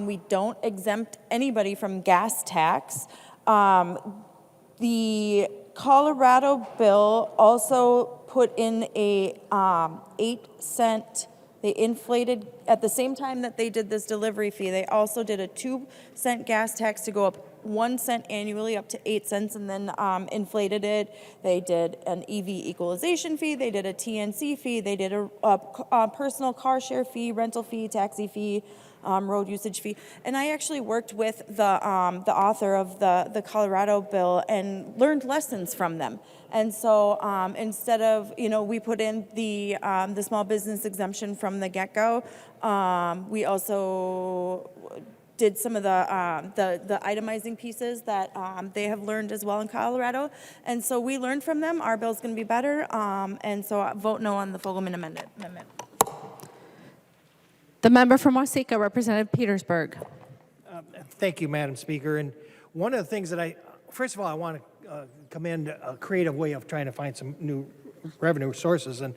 Speaker 4: We don't exempt anybody from gas tax. The Colorado bill also put in a 8-cent, they inflated, at the same time that they did this delivery fee, they also did a 2-cent gas tax to go up 1 cent annually up to 8 cents, and then inflated it. They did an EV equalization fee, they did a TNC fee, they did a personal car share fee, rental fee, taxi fee, road usage fee. And I actually worked with the author of the Colorado bill and learned lessons from them. And so instead of, we put in the small business exemption from the get-go, we also did some of the itemizing pieces that they have learned as well in Colorado. And so we learned from them. Our bill's going to be better. And so vote no on the Fogelman amendment.
Speaker 1: The member from Waseca, Representative Petersburg.
Speaker 7: Thank you, Madam Speaker. And one of the things that first of all, I want to commend a creative way of trying to find some new revenue sources, and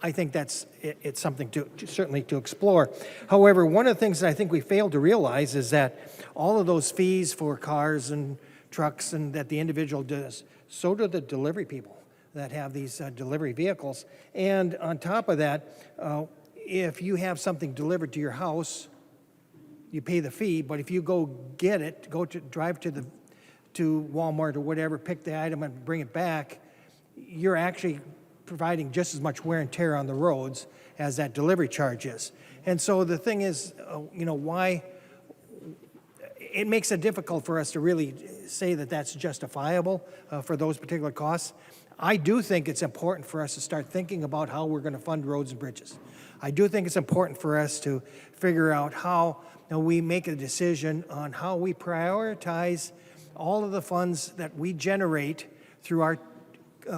Speaker 7: I think it's something certainly to explore. However, one of the things that I think we failed to realize is that all of those fees for cars and trucks and that the individual does, so do the delivery people that have these delivery vehicles. And on top of that, if you have something delivered to your house, you pay the fee, but if you go get it, drive to Walmart or whatever, pick the item and bring it back, you're actually providing just as much wear and tear on the roads as that delivery charge is. And so the thing is, why it makes it difficult for us to really say that that's justifiable for those particular costs. I do think it's important for us to start thinking about how we're going to fund roads and bridges. I do think it's important for us to figure out how we make a decision on how we prioritize all of the funds that we generate through our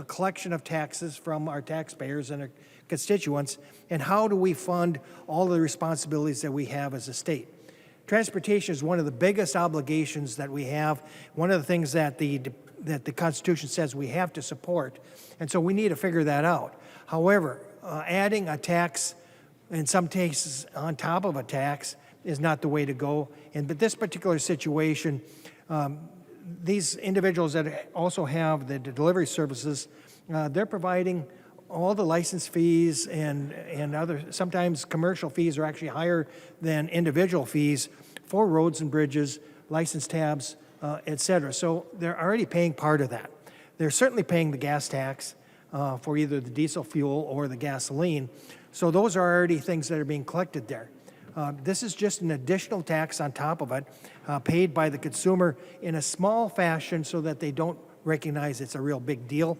Speaker 7: collection of taxes from our taxpayers and our constituents, and how do we fund all the responsibilities that we have as a state. Transportation is one of the biggest obligations that we have, one of the things that the Constitution says we have to support, and so we need to figure that out. However, adding a tax, in some cases on top of a tax, is not the way to go. But this particular situation, these individuals that also have the delivery services, they're providing all the license fees and other, sometimes commercial fees are actually higher than individual fees for roads and bridges, license tabs, et cetera. So they're already paying part of that. They're certainly paying the gas tax for either the diesel fuel or the gasoline. So those are already things that are being collected there. This is just an additional tax on top of it, paid by the consumer in a small fashion so that they don't recognize it's a real big deal.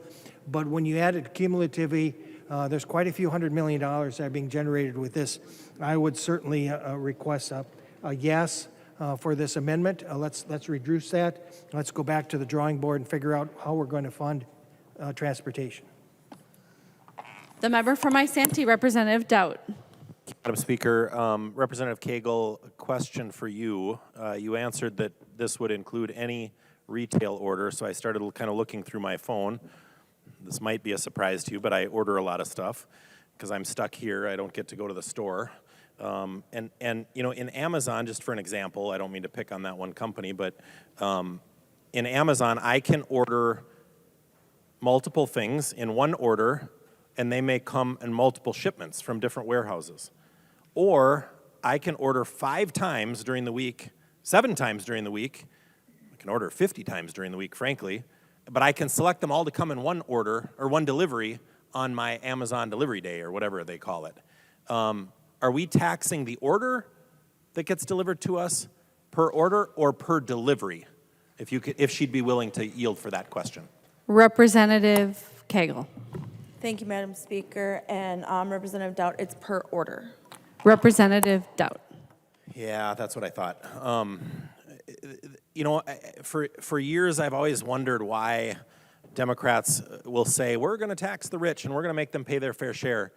Speaker 7: But when you add it cumulatively, there's quite a few $100 million that are being generated with this. I would certainly request a yes for this amendment. Let's reduce that. Let's go back to the drawing board and figure out how we're going to fund transportation.
Speaker 1: The member from Isanti, Representative Dowd.
Speaker 8: Madam Speaker, Representative Cagle, a question for you. You answered that this would include any retail order, so I started kind of looking through my phone. This might be a surprise to you, but I order a lot of stuff because I'm stuck here. I don't get to go to the store. And in Amazon, just for an example, I don't mean to pick on that one company, but in Amazon, I can order multiple things in one order and they may come in multiple shipments from different warehouses. Or I can order 5 times during the week, 7 times during the week. I can order 50 times during the week, frankly, but I can select them all to come in one order or one delivery on my Amazon delivery day or whatever they call it. Are we taxing the order that gets delivered to us per order or per delivery? If she'd be willing to yield for that question.
Speaker 1: Representative Cagle.
Speaker 4: Thank you, Madam Speaker. And Representative Dowd, it's per order.
Speaker 1: Representative Dowd.
Speaker 8: Yeah, that's what I thought. For years I've always wondered why Democrats will say, we're going to tax the rich and we're going to make them pay their fair share.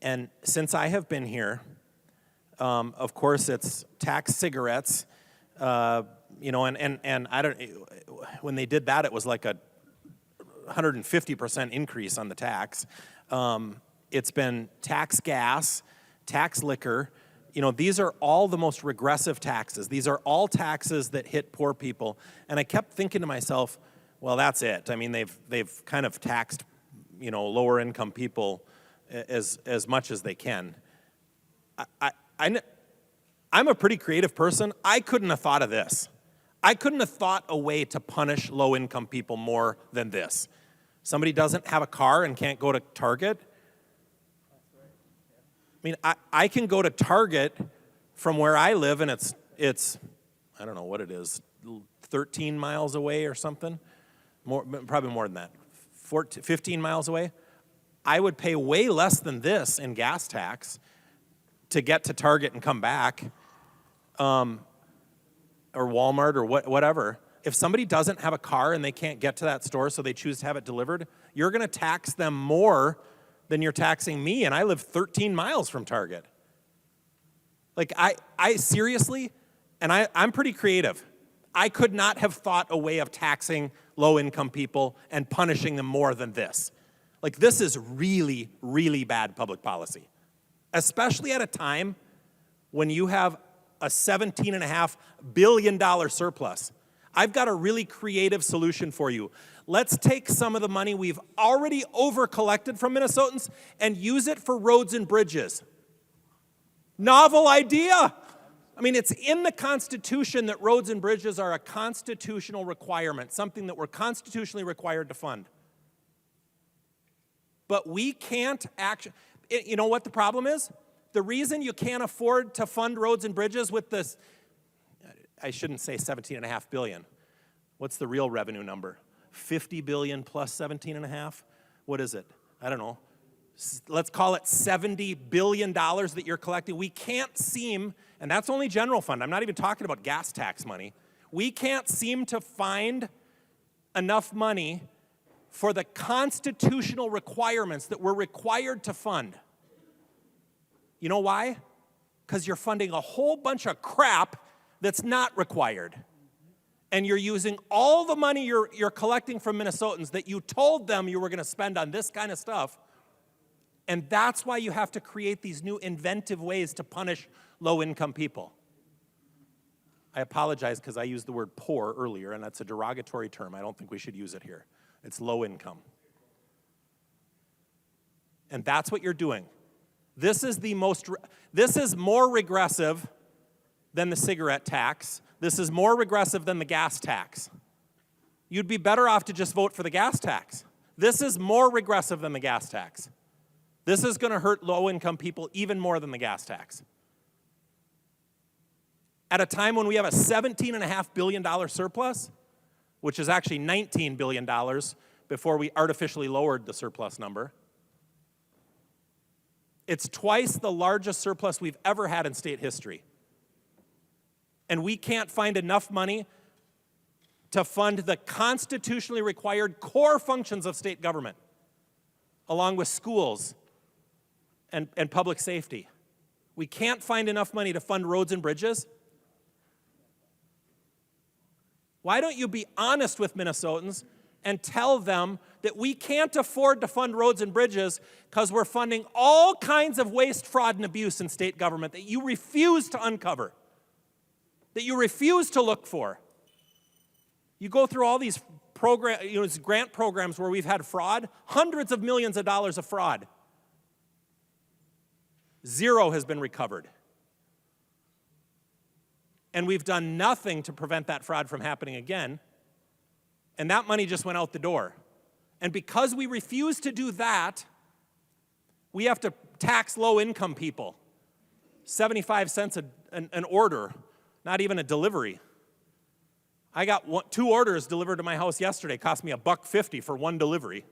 Speaker 8: And since I have been here, of course it's tax cigarettes, and I don't, when they did that, it was like a 150% increase on the tax. It's been tax gas, tax liquor. These are all the most regressive taxes. These are all taxes that hit poor people. And I kept thinking to myself, well, that's it. I mean, they've kind of taxed, lower income people as much as they can. I'm a pretty creative person. I couldn't have thought of this. I couldn't have thought a way to punish low income people more than this. Somebody doesn't have a car and can't go to Target. I mean, I can go to Target from where I live, and it's I don't know what it is, 13 miles away or something. Probably more than that, 15 miles away. I would pay way less than this in gas tax to get to Target and come back, or Walmart or whatever. If somebody doesn't have a car and they can't get to that store, so they choose to have it delivered, you're going to tax them more than you're taxing me, and I live 13 miles from Target. Like, I seriously, and I'm pretty creative. I could not have thought a way of taxing low-income people and punishing them more than this. Like, this is really, really bad public policy, especially at a time when you have a $17.5 billion surplus. I've got a really creative solution for you. Let's take some of the money we've already over-collected from Minnesotans and use it for roads and bridges. Novel idea. I mean, it's in the Constitution that roads and bridges are a constitutional requirement, something that we're constitutionally required to fund. But we can't actually, you know what the problem is? The reason you can't afford to fund roads and bridges with this, I shouldn't say 17.5 billion. What's the real revenue number? 50 billion plus 17.5? What is it? I don't know. Let's call it $70 billion that you're collecting. We can't seem, and that's only general fund. I'm not even talking about gas tax money. We can't seem to find enough money for the constitutional requirements that we're required to fund. You know why? Because you're funding a whole bunch of crap that's not required. And you're using all the money you're collecting from Minnesotans that you told them you were going to spend on this kind of stuff. And that's why you have to create these new inventive ways to punish low-income people. I apologize because I used the word poor earlier, and that's a derogatory term. I don't think we should use it here. It's low income. And that's what you're doing. This is more regressive than the cigarette tax. This is more regressive than the gas tax. You'd be better off to just vote for the gas tax. This is more regressive than the gas tax. This is going to hurt low-income people even more than the gas tax. At a time when we have a $17.5 billion surplus, which is actually $19 billion before we artificially lowered the surplus number. It's twice the largest surplus we've ever had in state history. And we can't find enough money to fund the constitutionally required core functions of state government, along with schools and public safety. We can't find enough money to fund roads and bridges. Why don't you be honest with Minnesotans and tell them that we can't afford to fund roads and bridges because we're funding all kinds of waste, fraud, and abuse in state government that you refuse to uncover, that you refuse to look for. You go through all these grant programs where we've had fraud, hundreds of millions of dollars of fraud. Zero has been recovered. And we've done nothing to prevent that fraud from happening again. And that money just went out the door. And because we refuse to do that, we have to tax low-income people. 75 cents an order, not even a delivery. I got 2 orders delivered to my house yesterday. Cost me $1.50 for 1 delivery.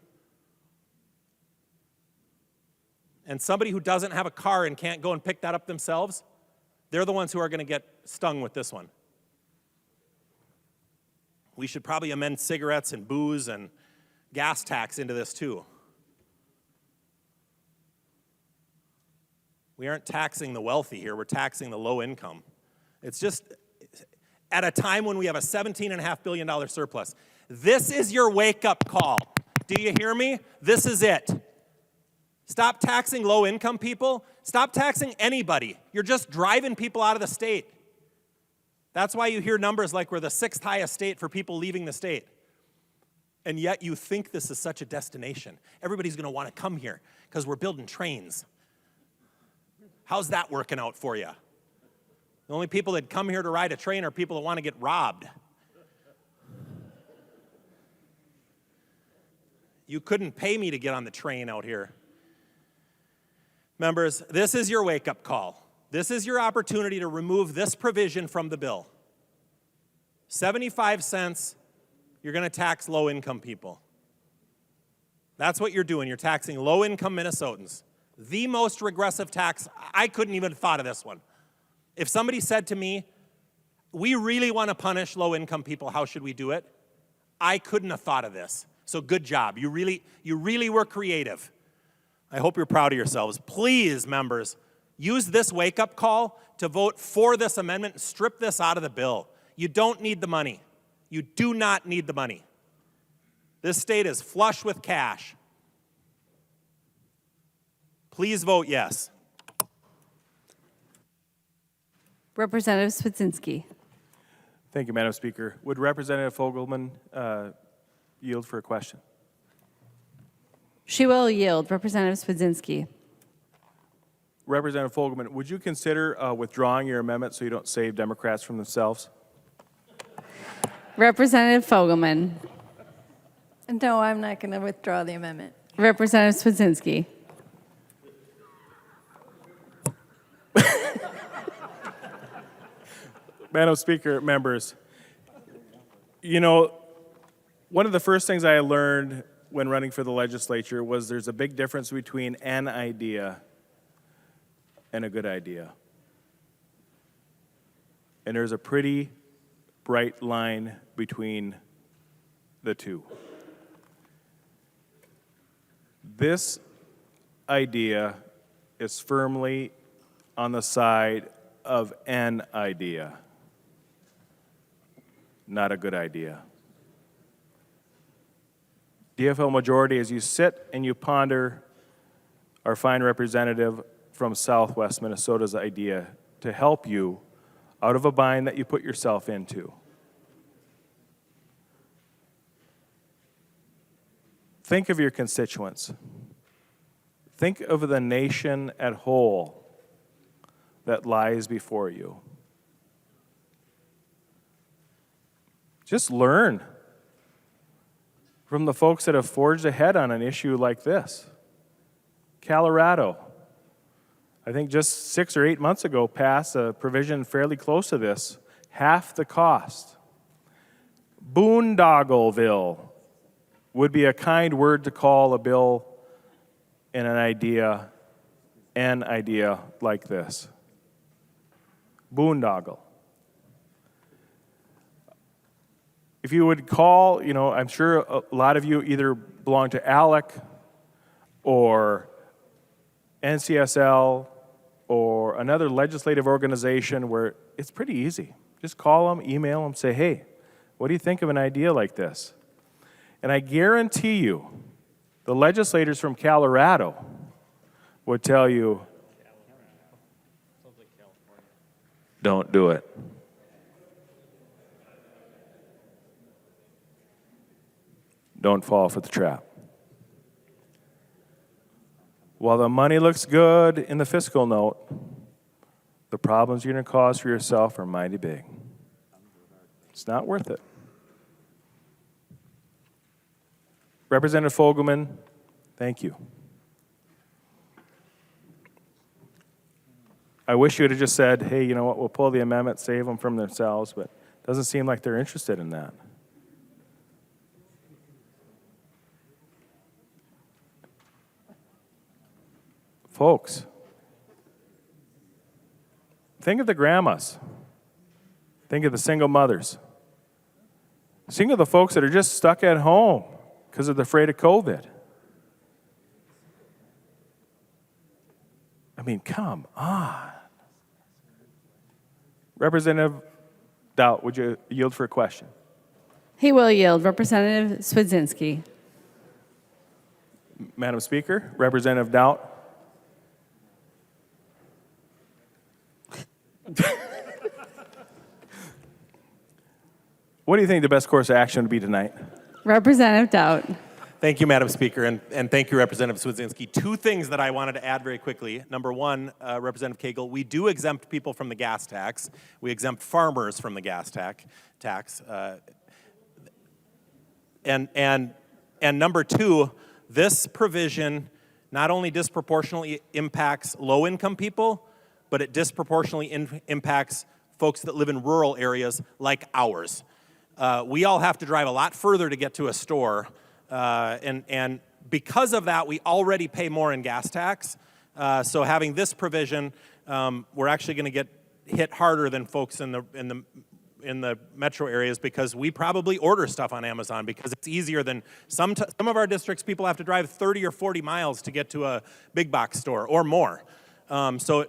Speaker 8: And somebody who doesn't have a car and can't go and pick that up themselves, they're the ones who are going to get stung with this one. We should probably amend cigarettes and booze and gas tax into this too. We aren't taxing the wealthy here, we're taxing the low income. It's just at a time when we have a $17.5 billion surplus. This is your wake-up call. Do you hear me? This is it. Stop taxing low-income people. Stop taxing anybody. You're just driving people out of the state. That's why you hear numbers like we're the 6th highest state for people leaving the state. And yet you think this is such a destination. Everybody's going to want to come here because we're building trains. How's that working out for you? The only people that come here to ride a train are people that want to get robbed. You couldn't pay me to get on the train out here. Members, this is your wake-up call. This is your opportunity to remove this provision from the bill. 75 cents, you're going to tax low-income people. That's what you're doing. You're taxing low-income Minnesotans. The most regressive tax. I couldn't even have thought of this one. If somebody said to me, we really want to punish low-income people, how should we do it? I couldn't have thought of this. So good job. You really were creative. I hope you're proud of yourselves. Please, members, use this wake-up call to vote for this amendment and strip this out of the bill. You don't need the money. You do not need the money. This state is flush with cash. Please vote yes.
Speaker 1: Representative Swedzinski.
Speaker 9: Thank you, Madam Speaker. Would Representative Fogelman yield for a question?
Speaker 1: She will yield. Representative Swedzinski.
Speaker 9: Representative Fogelman, would you consider withdrawing your amendment so you don't save Democrats from themselves?
Speaker 1: Representative Fogelman.
Speaker 6: No, I'm not going to withdraw the amendment.
Speaker 1: Representative Swedzinski.
Speaker 9: Madam Speaker, members, you know, one of the first things I learned when running for the legislature was there's a big difference between an idea and a good idea. And there's a pretty bright line between the two. This idea is firmly on the side of an idea, not a good idea. DFL majority, as you sit and you ponder our fine representative from Southwest Minnesota's idea to help you out of a bind that you put yourself into. Think of your constituents. Think of the nation at whole that lies before you. Just learn from the folks that have forged ahead on an issue like this. Colorado, I think just 6 or 8 months ago, passed a provision fairly close to this, half the cost. Boondoggleville would be a kind word to call a bill and an idea like this. Boondoggle. If you would call, you know, I'm sure a lot of you either belong to ALEC or NCSL or another legislative organization where it's pretty easy. Just call them, email them, say, hey, what do you think of an idea like this? And I guarantee you, the legislators from Colorado would tell you, don't do it. Don't fall for the trap. while the money looks good in the fiscal note, the problems you're going to cause for yourself are mighty big. It's not worth it. Representative Fogelman, thank you. I wish you would have just said, hey, you know what, we'll pull the amendment, save them from themselves, but it doesn't seem like they're interested in that. Folks, think of the grandmas. Think of the single mothers. Think of the folks that are just stuck at home because they're afraid of COVID. I mean, come on. Representative Dowd, would you yield for a question?
Speaker 1: He will yield. Representative Swedzinski.
Speaker 9: Madam Speaker, Representative Dowd. What do you think the best course of action would be tonight?
Speaker 1: Representative Dowd.
Speaker 8: Thank you, Madam Speaker, and thank you, Representative Swedzinski. Two things that I wanted to add very quickly. Number one, Representative Cagle, we do exempt people from the gas tax. We exempt farmers from the gas tax. And number two, this provision not only disproportionately impacts low-income people, but it disproportionately impacts folks that live in rural areas like ours. We all have to drive a lot further to get to a store. And because of that, we already pay more in gas tax. So having this provision, we're actually going to get hit harder than folks in the metro areas because we probably order stuff on Amazon because it's easier than some of our districts. People have to drive 30 or 40 miles to get to a big box store or more. So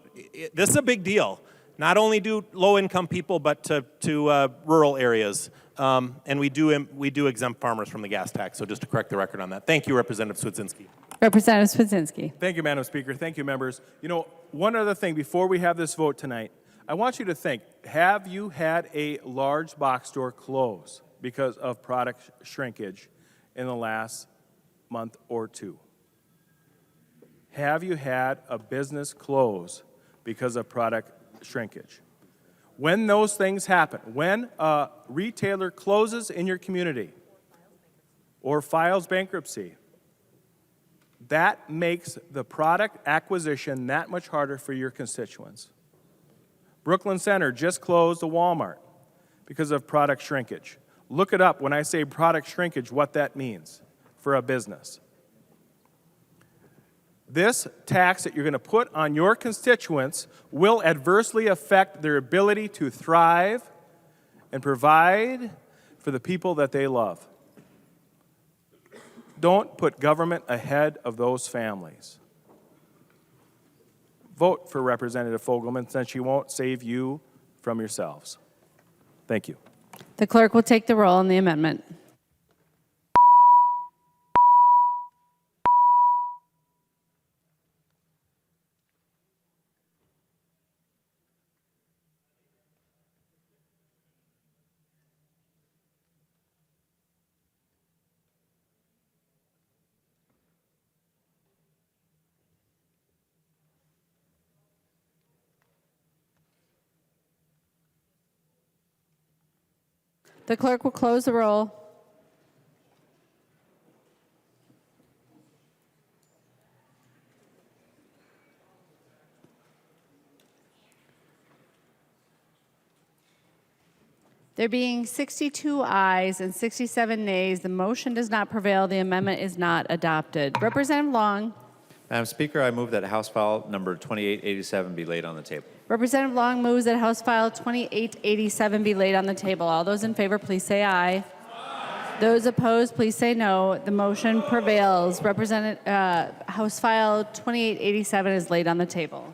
Speaker 8: this is a big deal. Not only do low-income people, but to rural areas. And we do exempt farmers from the gas tax, so just to correct the record on that. Thank you, Representative Swedzinski.
Speaker 1: Representative Swedzinski.
Speaker 9: Thank you, Madam Speaker. Thank you, members. You know, one other thing before we have this vote tonight, I want you to think, have you had a large box store close because of product shrinkage in the last month or two? Have you had a business close because of product shrinkage? When those things happen, when a retailer closes in your community or files bankruptcy, that makes the product acquisition that much harder for your constituents. Brooklyn Center just closed a Walmart because of product shrinkage. Look it up when I say product shrinkage, what that means for a business. This tax that you're going to put on your constituents will adversely affect their ability to thrive and provide for the people that they love. Don't put government ahead of those families. Vote for Representative Fogelman since she won't save you from yourselves. Thank you.
Speaker 1: The clerk will take the roll on the amendment. The clerk will close the roll. There being 62 ayes and 67 nays, the motion does not prevail. The amendment is not adopted. Representative Long.
Speaker 11: Madam Speaker, I move that House File number 2887 be laid on the table.
Speaker 1: Representative Long moves that House File 2887 be laid on the table. All those in favor, please say aye. Aye. Those opposed, please say no. The motion prevails. House File 2887 is laid on the table.